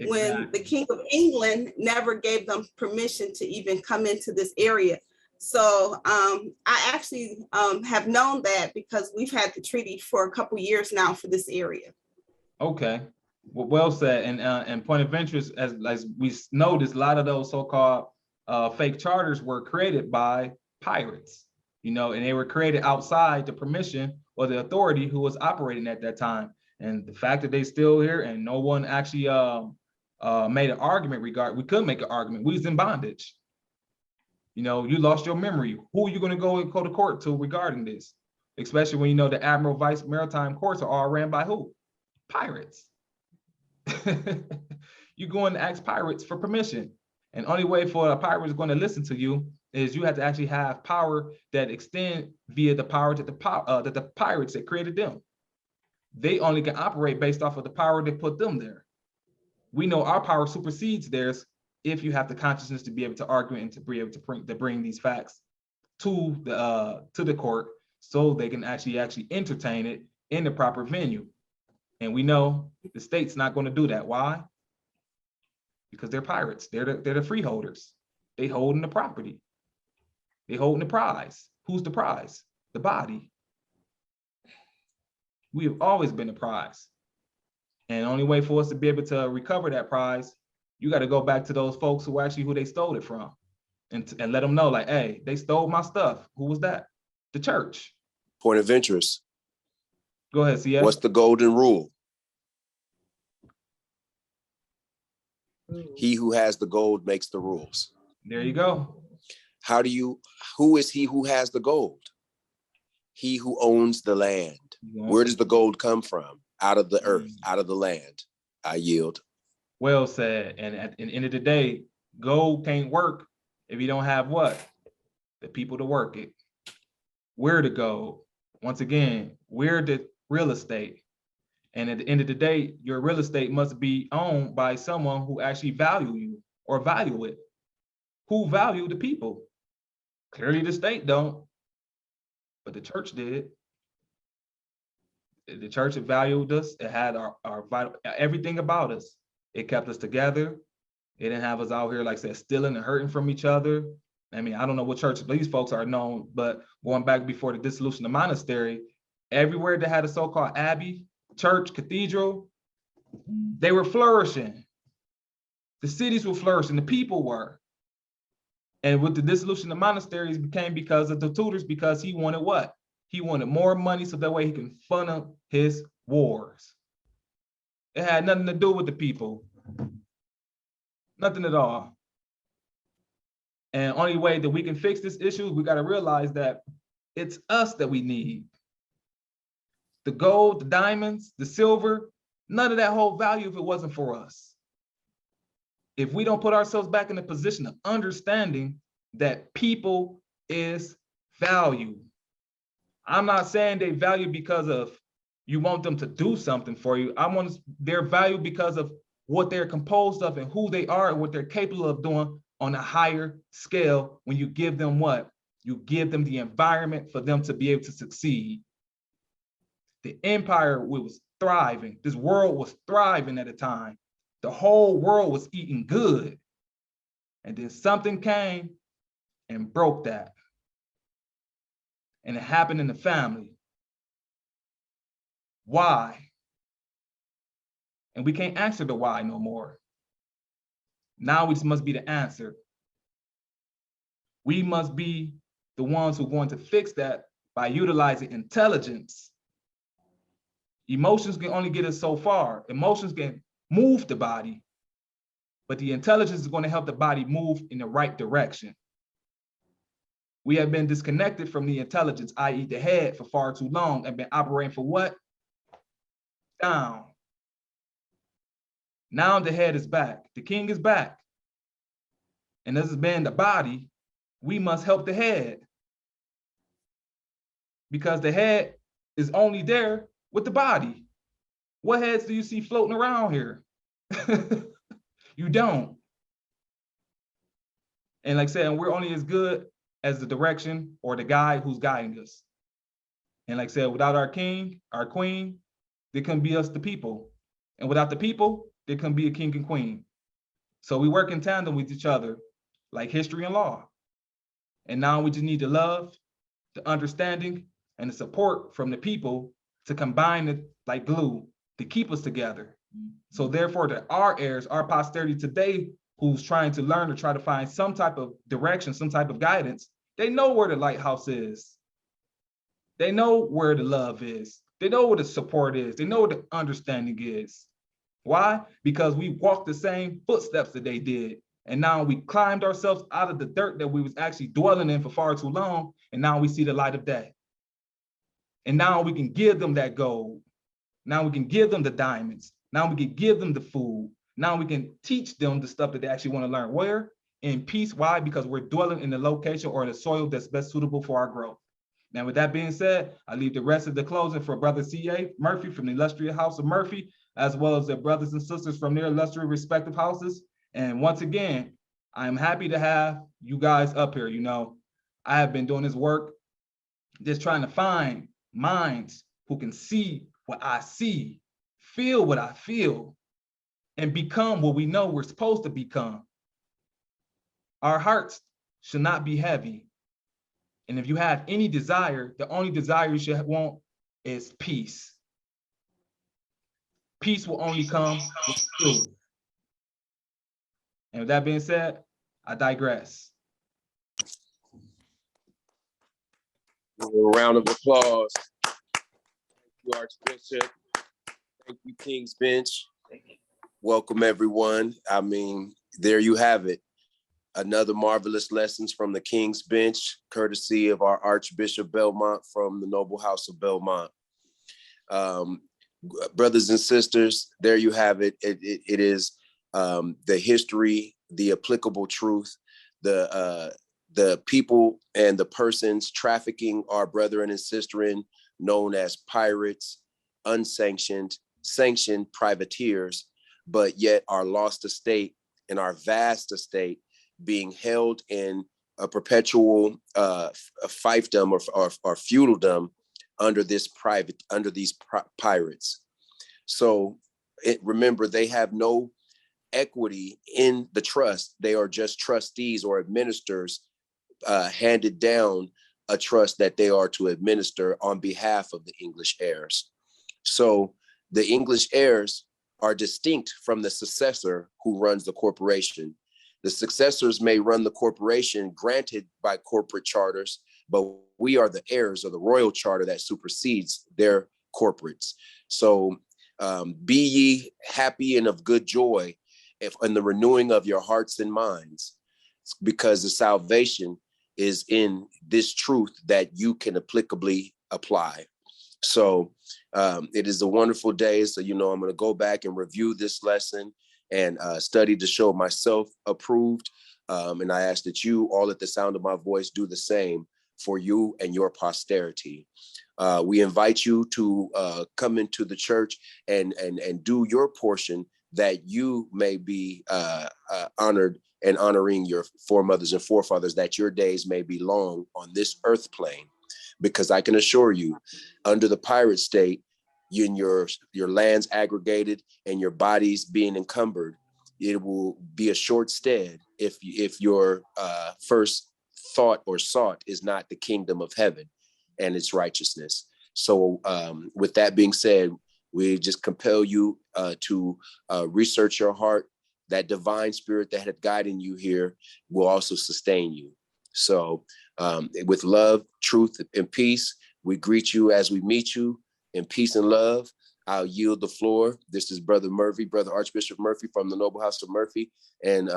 When the King of England never gave them permission to even come into this area. So I actually have known that because we've had the treaty for a couple years now for this area. Okay, well said. And point of interest, as we noticed, a lot of those so-called fake charters were created by pirates, and they were created outside the permission or the authority who was operating at that time. And the fact that they still here and no one actually made an argument we could make an argument. We was in bondage. You lost your memory. Who are you going to go to court to regarding this? Especially when the Admiral Vice Maritime Courts are all ran by who? Pirates. You go and ask pirates for permission. And only way for a pirate is going to listen to you is you have to actually have power that extend via the power that the pirates that created them. They only can operate based off of the power that put them there. We know our power supersedes theirs if you have the consciousness to be able to argue and to be able to bring these facts to the court so they can actually entertain it in the proper venue. And we know the state's not going to do that. Why? Because they're pirates. They're the freeholders. They holding the property. They holding the prize. Who's the prize? The body. We have always been the prize. And the only way for us to be able to recover that prize, you got to go back to those folks who they stole it from and let them know, like, hey, they stole my stuff. Who was that? The church. Point of interest. Go ahead, CS. What's the golden rule? He who has the gold makes the rules. There you go. Who is he who has the gold? He who owns the land. Where does the gold come from? Out of the earth, out of the land. I yield. Well said. And at the end of the day, gold can't work if you don't have what? The people to work it. We're the gold. Once again, we're the real estate. And at the end of the day, your real estate must be owned by someone who actually value you or value it. Who value the people? Clearly the state don't, but the church did. The church valued us. It had our vital, everything about us. It kept us together. It didn't have us out here, like I said, stealing and hurting from each other. I mean, I don't know what church these folks are known, but going back before the dissolution of monastery, everywhere that had a so-called abbey, church, cathedral, they were flourishing. The cities were flourishing, the people were. And with the dissolution of monasteries became because of the tutors, because he wanted what? He wanted more money so that way he can fund up his wars. It had nothing to do with the people. Nothing at all. And only way that we can fix this issue, we got to realize that it's us that we need. The gold, the diamonds, the silver, none of that whole value if it wasn't for us. If we don't put ourselves back in the position of understanding that people is value. I'm not saying they value because of you want them to do something for you. I want their value because of what they're composed of and who they are and what they're capable of doing on a higher scale when you give them what? You give them the environment for them to be able to succeed. The empire was thriving. This world was thriving at a time. The whole world was eating good. And then something came and broke that. And it happened in the family. Why? And we can't answer the why no more. Now we must be the answer. We must be the ones who are going to fix that by utilizing intelligence. Emotions can only get us so far. Emotions can move the body, but the intelligence is going to help the body move in the right direction. We have been disconnected from the intelligence, i.e. the head, for far too long and been operating for what? Down. Now the head is back. The king is back. And this has been the body. We must help the head, because the head is only there with the body. What heads do you see floating around here? You don't. And like I said, we're only as good as the direction or the guide who's guiding us. And like I said, without our king, our queen, there couldn't be us, the people. And without the people, there couldn't be a king and queen. So we work in tandem with each other, like history and law. And now we just need the love, the understanding, and the support from the people to combine it like glue to keep us together. So therefore, that our heirs, our posterity today, who's trying to learn or try to find some type of direction, some type of guidance, they know where the lighthouse is. They know where the love is. They know where the support is. They know what the understanding is. Why? Because we walked the same footsteps that they did. And now we climbed ourselves out of the dirt that we was actually dwelling in for far too long. And now we see the light of day. And now we can give them that gold. Now we can give them the diamonds. Now we can give them the food. Now we can teach them the stuff that they actually want to learn. Where? In peace. Why? Because we're dwelling in the location or the soil that's best suitable for our growth. Now, with that being said, I leave the rest of the closing for Brother C.A. Murphy from the illustrious house of Murphy, as well as their brothers and sisters from their illustrious respective houses. And once again, I'm happy to have you guys up here. You know, I have been doing this work, just trying to find minds who can see what I see, feel what I feel, and become what we know we're supposed to become. Our hearts should not be heavy. And if you have any desire, the only desire you should want is peace. Peace will only come with truth. And with that being said, I digress. A round of applause. Thank you, Archbishop. Thank you, King's Bench. Welcome, everyone. I mean, there you have it. Another marvelous lessons from the King's Bench, courtesy of our Archbishop Belmont from the Noble House of Belmont. Brothers and sisters, there you have it. It is the history, the applicable truth, the people and the persons trafficking our brethren and sisterin, known as pirates, unsanctioned, sanctioned privateers, but yet our lost estate and our vast estate being held in a perpetual fiefdom or feudaldom under these pirates. So remember, they have no equity in the trust. They are just trustees or administrators handed down a trust that they are to administer on behalf of the English heirs. So the English heirs are distinct from the successor who runs the corporation. The successors may run the corporation granted by corporate charters, but we are the heirs of the royal charter that supersedes their corporates. So be ye happy and of good joy in the renewing of your hearts and minds, because the salvation is in this truth that you can applicably apply. So it is a wonderful day. So, you know, I'm going to go back and review this lesson and study to show myself approved. And I ask that you all at the sound of my voice do the same for you and your posterity. We invite you to come into the church and do your portion, that you may be honored and honoring your foremothers and forefathers, that your days may be long on this earth plane. Because I can assure you, under the pirate state, your lands aggregated and your bodies being encumbered, it will be a short stead if your first thought or sought is not the kingdom of heaven and its righteousness. So with that being said, we just compel you to research your heart. That divine spirit that had guided you here will also sustain you. So with love, truth, and peace, we greet you as we meet you in peace and love. I'll yield the floor. This is Brother Murphy, Brother Archbishop Murphy from the Noble House of Murphy, and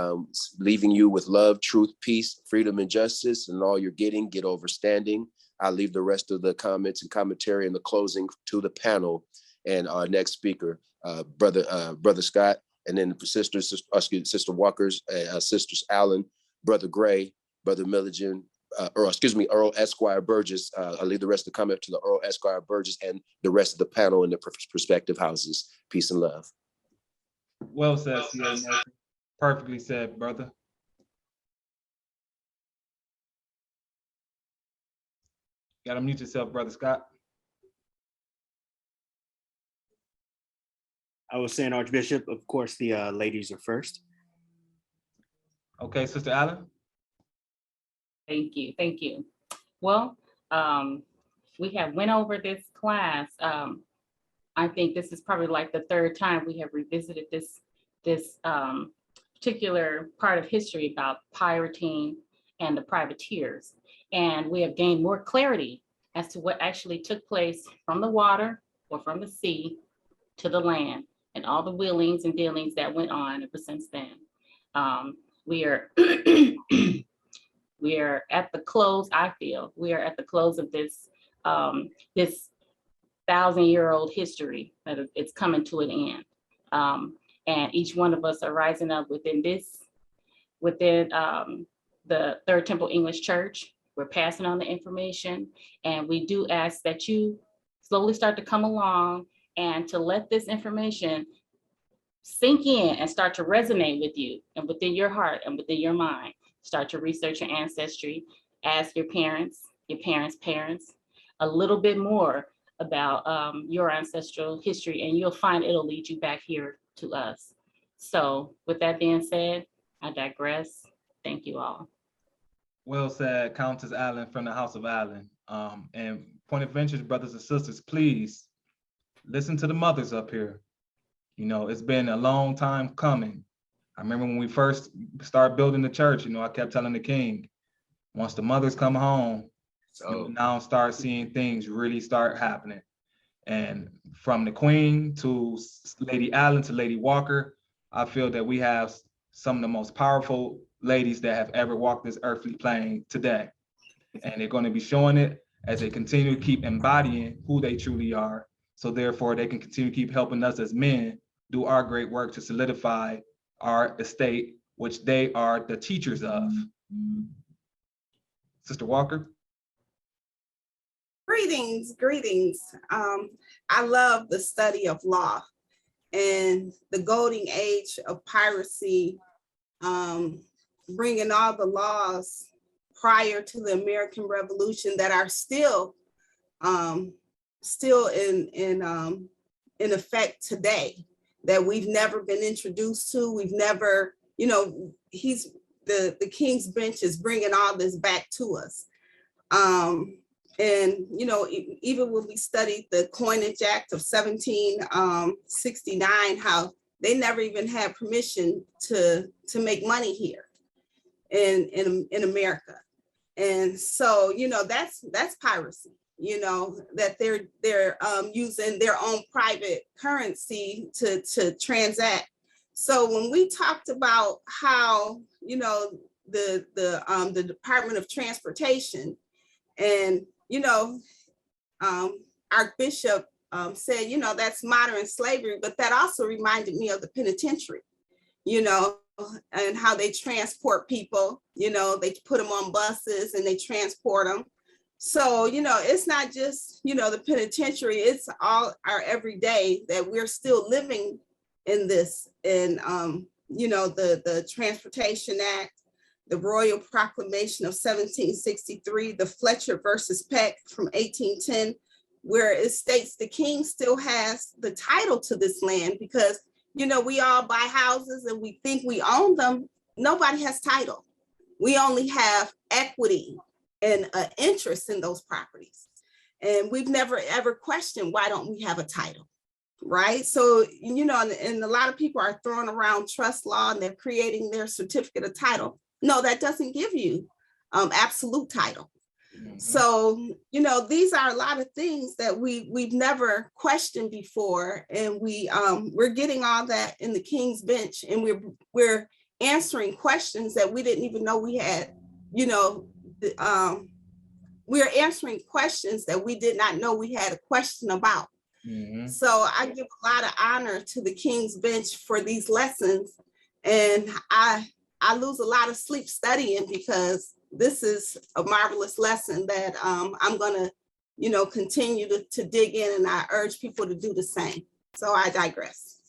leaving you with love, truth, peace, freedom, and justice, and all you're getting, get overstanding. I'll leave the rest of the comments and commentary and the closing to the panel and our next speaker, Brother Scott, and then Sister Walker's, Sisters Allen, Brother Gray, Brother Milligan, Earl Esquire Burgess. I'll leave the rest of the comment to the Earl Esquire Burgess and the rest of the panel in the prospective houses. Peace and love. Well said, C.A. Murphy. Perfectly said, brother. Gotta mute yourself, Brother Scott. I was saying, Archbishop, of course, the ladies are first. Okay, Sister Allen. Thank you, thank you. Well, we have went over this class. I think this is probably like the third time we have revisited this particular part of history about pirating and the privateers. And we have gained more clarity as to what actually took place from the water or from the sea to the land and all the wheelings and dealings that went on ever since then. We are we are at the close, I feel, we are at the close of this 1,000-year-old history that it's coming to an end. And each one of us are rising up within the Third Temple English Church. We're passing on the information, and we do ask that you slowly start to come along and to let this information sink in and start to resonate with you and within your heart and within your mind. Start to research your ancestry, ask your parents' parents a little bit more about your ancestral history, and you'll find it'll lead you back here to us. So with that being said, I digress. Thank you all. Well said, Countess Allen from the House of Allen. And point of interest, brothers and sisters, please listen to the mothers up here. You know, it's been a long time coming. I remember when we first started building the church, you know, I kept telling the king, once the mothers come home, you'll now start seeing things really start happening. And from the Queen to Lady Allen to Lady Walker, I feel that we have some of the most powerful ladies that have ever walked this earthly plane today. And they're going to be showing it as they continue to keep embodying who they truly are. So therefore, they can continue to keep helping us as men do our great work to solidify our estate, which they are the teachers of. Sister Walker. Greetings. I love the study of law and the golden age of piracy, bringing all the laws prior to the American Revolution that are still in effect today, that we've never been introduced to. We've never, you know, the King's Bench is bringing all this back to us. And, you know, even when we studied the Coinage Act of 1769, how they never even had permission to make money here in America. And so, you know, that's piracy, you know, that they're using their own private currency to transact. So when we talked about how, you know, the Department of Transportation and, you know, Archbishop said, you know, that's modern slavery, but that also reminded me of the penitentiary, you know, and how they transport people, you know, they put them on buses and they transport them. So, you know, it's not just, you know, the penitentiary, it's all our everyday that we're still living in this. And, you know, the Transportation Act, the Royal Proclamation of 1763, the Fletcher versus Peck from 1810, where it states the king still has the title to this land, because, you know, we all buy houses and we think we own them. Nobody has title. We only have equity and an interest in those properties. And we've never ever questioned, why don't we have a title, right? So, you know, and a lot of people are throwing around trust law and they're creating their certificate of title. No, that doesn't give you absolute title. Mhm. So, these are a lot of things that we've never questioned before, and we're getting all that in the King's Bench, and we're answering questions that we didn't even know we had. We're answering questions that we did not know we had a question about. Mhm. So I give a lot of honor to the King's Bench for these lessons, and I lose a lot of sleep studying because this is a marvelous lesson that I'm gonna, continue to dig in, and I urge people to do the same. So I digress.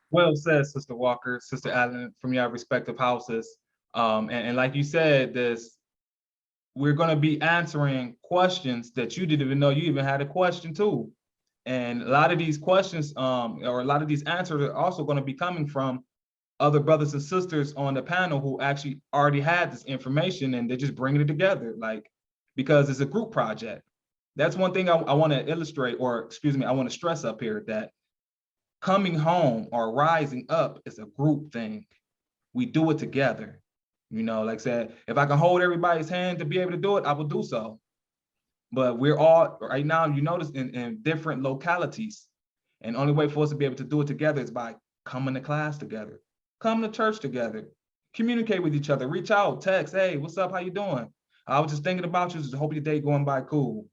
Well said, Sister Walker, Sister Allen, from your respective houses. And like you said, we're going to be answering questions that you didn't even know you even had a question too. And a lot of these questions, or a lot of these answers are also going to be coming from other brothers and sisters on the panel who actually already had this information, and they're just bringing it together, like, because it's a group project. That's one thing I want to illustrate, or excuse me, I want to stress up here, that coming home or rising up is a group thing. We do it together. Like I said, if I can hold everybody's hand to be able to do it, I will do so. But we're all right now, you notice, in different localities. And the only way for us to be able to do it together is by coming to class together, coming to church together, communicate with each other, reach out, text, hey, what's up, how you doing? I was just thinking about you, just hope your day going by cool.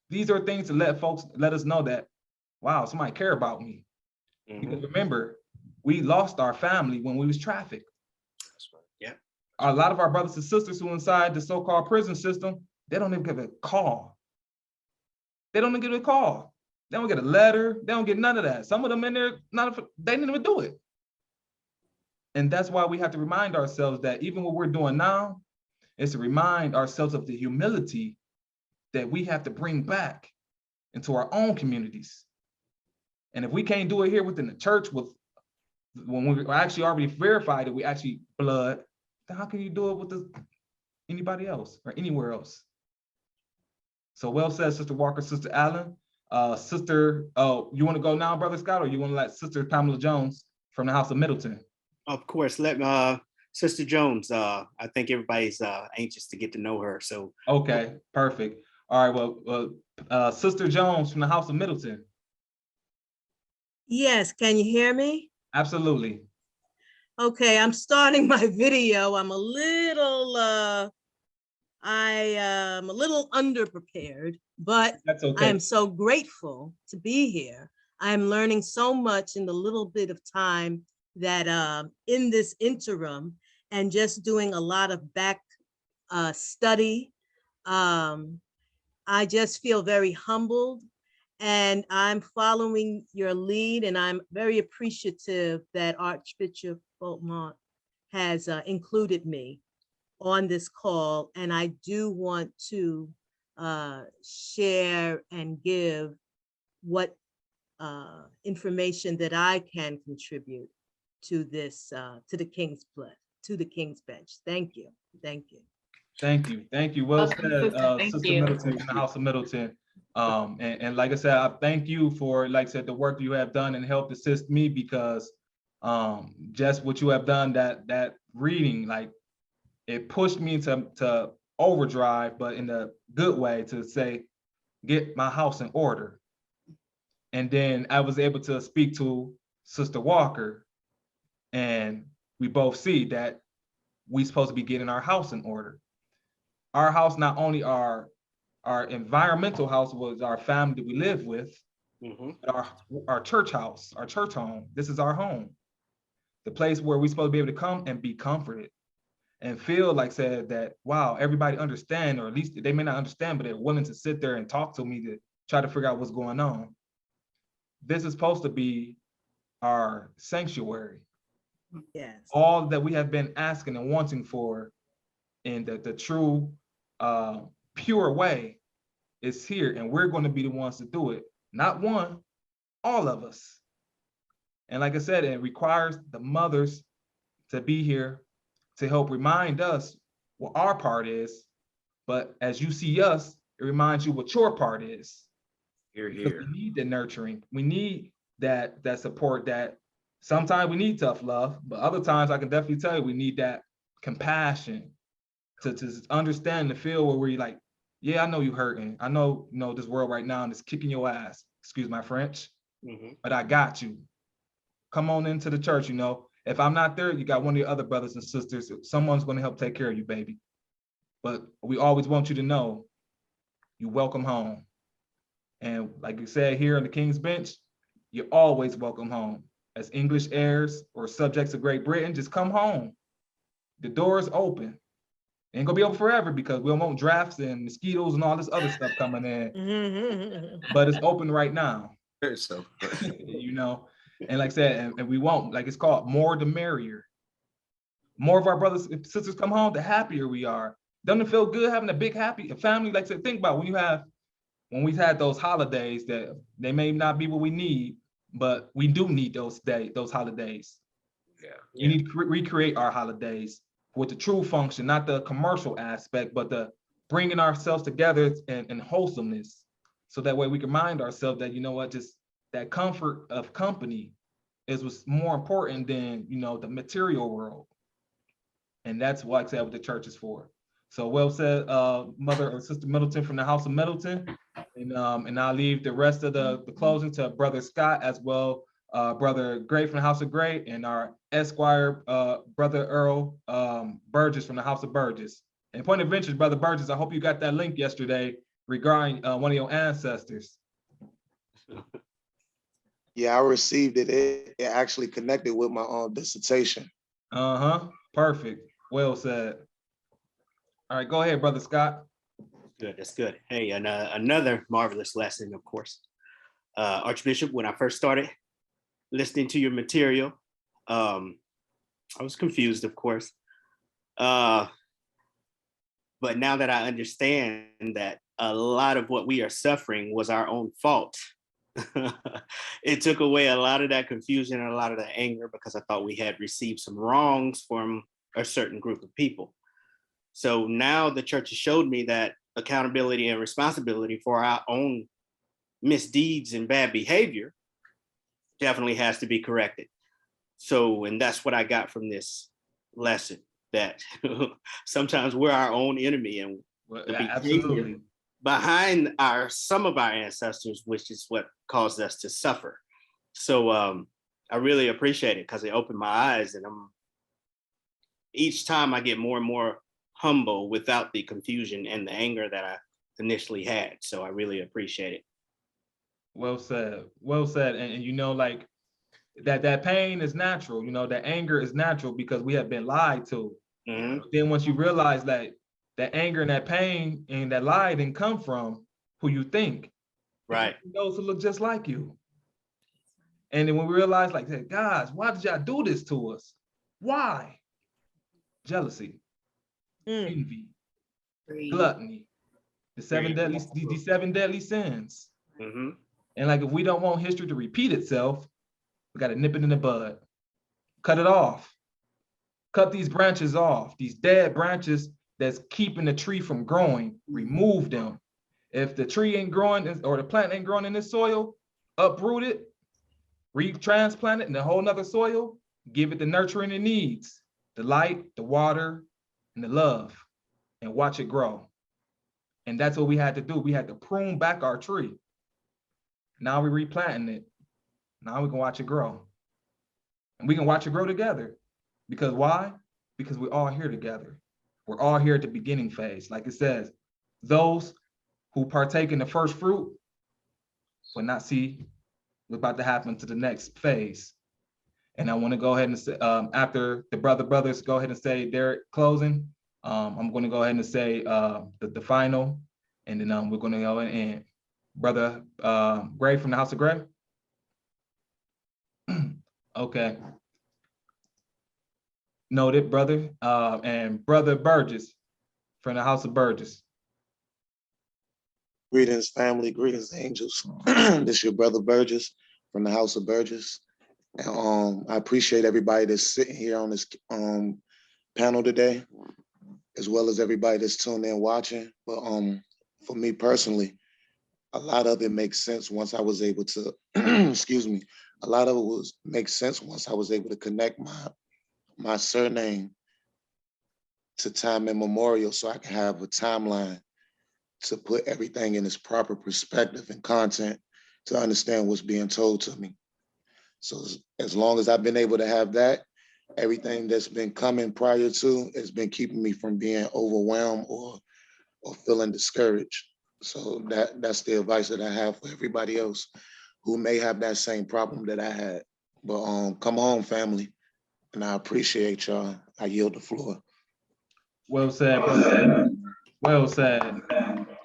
These are things to let us know that, wow, somebody care about me. Because remember, we lost our family when we was trafficked. That's right. Yeah. A lot of our brothers and sisters who inside the so-called prison system, they don't even get a call. They don't even get a call. They don't get a letter. They don't get none of that. Some of them in there, they didn't even do it. And that's why we have to remind ourselves that even what we're doing now is to remind ourselves of the humility that we have to bring back into our own communities. And if we can't do it here within the church, when we actually already verified that we actually blood, then how can you do it with anybody else or anywhere else? So well said, Sister Walker, Sister Allen. Sister, you want to go now, Brother Scott, or you want to let Sister Pamela Jones from the House of Middleton? Of course, let Sister Jones. I think everybody's anxious to get to know her. So okay, perfect. All right, well, Sister Jones from the House of Middleton. Yes, can you hear me? Absolutely. Okay, I'm starting my video. I'm a little underprepared, but That's okay. I am so grateful to be here. I'm learning so much in the little bit of time that in this interim, and just doing a lot of back study. I just feel very humbled, and I'm following your lead, and I'm very appreciative that Archbishop Beaumont has included me on this call. And I do want to share and give what information that I can contribute to this, to the King's Bench. Thank you. Thank you. Thank you. Thank you. Well Welcome, said, sister. Thank Sister you. Middleton from the House of Middleton. And like I said, I thank you for, like I said, the work you have done and helped assist me, because just what you have done, that reading, like, it pushed me to overdrive, but in a good way, to say, get my house in order. And then I was able to speak to Sister Walker, and we both see that we supposed to be getting our house in order. Our house, not only our environmental house, was our family that we live with, but our church house, our church home. This is our home, the place where we're supposed to be able to come and be comforted and feel like, said that, wow, everybody understand, or at least they may not understand, but they're willing to sit there and talk to me to try to figure out what's going on. This is supposed to be our sanctuary. Yes. All that we have been asking and wanting for in the true, pure way is here, and we're going to be the ones to do it. Not one, all of us. And like I said, it requires the mothers to be here to help remind us what our part is. But as you see us, it reminds you what your part is. Here, Because here. we need the nurturing. We need that support. That sometimes we need tough love, but other times I can definitely tell you we need that compassion, to understand the feel where we're like, yeah, I know you hurting. I know, this world right now is kicking your ass. Excuse my French, but I got you. Come on into the church, If I'm not there, you got one of your other brothers and sisters. Someone's going to help take care of you, baby. But we always want you to know you're welcome home. And like you said here on the King's Bench, you're always welcome home. As English heirs or subjects of Great Britain, just come home. The door is open. It ain't gonna be open forever because we don't want drafts and mosquitoes and all this other stuff coming in. But it's open right now. So, And like I said, and we won't, like it's called more the merrier. More of our brothers and sisters come home, the happier we are. Doesn't it feel good having a big happy family? Like I said, think about when we've had those holidays that they may not be what we need, but we do need those holidays. yeah. You need to recreate our holidays with the true function, not the commercial aspect, but the bringing ourselves together and wholesomeness. So that way we can remind ourselves that, just that comfort of company is what's more important than, the material world. And that's what I said what the church is for. So well said, Mother or Sister Middleton from the House of Middleton. And I'll leave the rest of the closing to Brother Scott, as well, Brother Gray from the House of Gray, and our Esquire, Brother Earl Burgess from the House of Burgess. And point of interest, Brother Burgess, I hope you got that link yesterday regarding one of your ancestors. Yeah, I received it. It actually connected with my dissertation. Perfect. Well said. All right, go ahead, Brother Scott. Good, that's good. Hey, and another marvelous lesson, of course. Archbishop, when I first started listening to your material, I was confused, of course. But now that I understand that a lot of what we are suffering was our own fault, it took away a lot of that confusion and a lot of the anger, because I thought we had received some wrongs from a certain group of people. So now the church has showed me that accountability and responsibility for our own misdeeds and bad behavior definitely has to be corrected. So, and that's what I got from this lesson, that sometimes we're our own enemy, and the behavior behind some of our ancestors, which is what caused us to suffer. So I really appreciate it, because it opened my eyes, and each time I get more and more humble without the confusion and the anger that I initially had. So I really appreciate it. Well said. Well said. And like that pain is natural. That anger is natural because we have been lied to. Then once you realize that anger and that pain and that lie didn't come from who you think, right? Those who look just like you. And then when we realize, like, hey, guys, why did y'all do this to us? Why? Jealousy, envy, gluttony, these 7 deadly sins. And like, if we don't want history to repeat itself, we got to nip it in the bud, cut it off, cut these branches off, these dead branches that's keeping the tree from growing, remove them. If the tree ain't growing or the plant ain't growing in this soil, uproot it, retransplant it in a whole nother soil, give it the nurturing it needs, the light, the water, and the love, and watch it grow. And that's what we had to do. We had to prune back our tree. Now we're replanting it. Now we can watch it grow. And we can watch it grow together. Because why? Because we're all here together. We're all here at the beginning phase. Like it says, those who partake in the first fruit will not see what's about to happen to the next phase. And I want to go ahead and say, after the brothers go ahead and say their closing, I'm going to go ahead and say the final, and then we're going to go and Brother Gray from the House of Gray. Okay. Noted, brother. And Brother Burgess from the House of Burgess. Greetings, family. Greetings, angels. This is your Brother Burgess from the House of Burgess. And I appreciate everybody that's sitting here on this panel today, as well as everybody that's tuned in watching. But for me personally, a lot of it makes sense once I was able to, excuse me, a lot of it makes sense once I was able to connect my surname to time immemorial so I can have a timeline to put everything in its proper perspective and content to understand what's being told to me. So as long as I've been able to have that, everything that's been coming prior to has been keeping me from being overwhelmed or feeling discouraged. So that's the advice that I have for everybody else who may have that same problem that I had. But come home, family, and I appreciate y'all. I yield the floor. Well said, brother. Well said.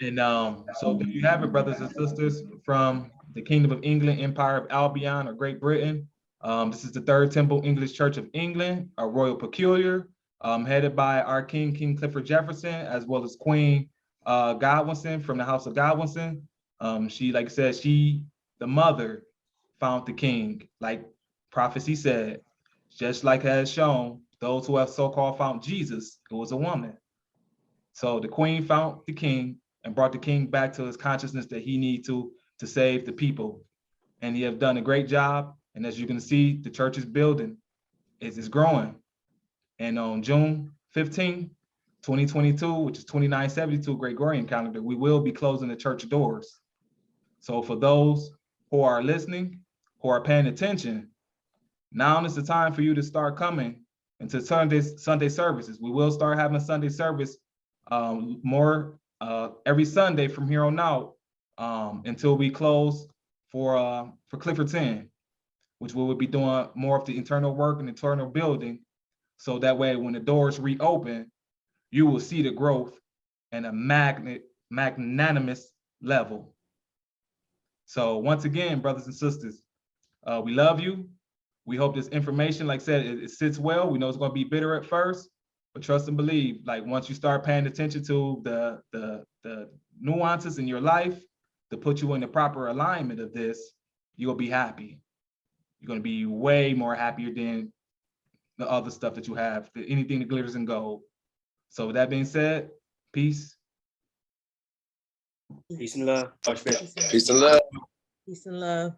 And so there you have it, brothers and sisters, from the Kingdom of England, Empire of Albion, or Great Britain. This is the Third Temple English Church of England, a royal peculiar, headed by our King, King Clifford Jefferson, as well as Queen Godwinson from the House of Godwinson. She, like I said, the mother, found the king, like prophecy said, just like has shown those who have so-called found Jesus, it was a woman. So the queen found the king and brought the king back to his consciousness that he needed to save the people. And he have done a great job. And as you can see, the church is building, it's growing. And on June 15, 2022, which is 2972 Gregorian calendar, we will be closing the church doors. So for those who are listening, who are paying attention, now is the time for you to start coming into Sunday services. We will start having a Sunday service more every Sunday from here on out until we close for Clifford 10, which we will be doing more of the internal work and internal building. So that way, when the doors reopen, you will see the growth at a magnanimous level. So once again, brothers and sisters, we love you. We hope this information, like I said, it sits well. We know it's going to be bitter at first, but trust and believe, like once you start paying attention to the nuances in your life to put you in the proper alignment of this, you'll be happy. You're going to be way more happier than the other stuff that you have, anything that glitters and gold. So with that being said, peace. Peace and love. Archbishop. Peace and love. Peace and love.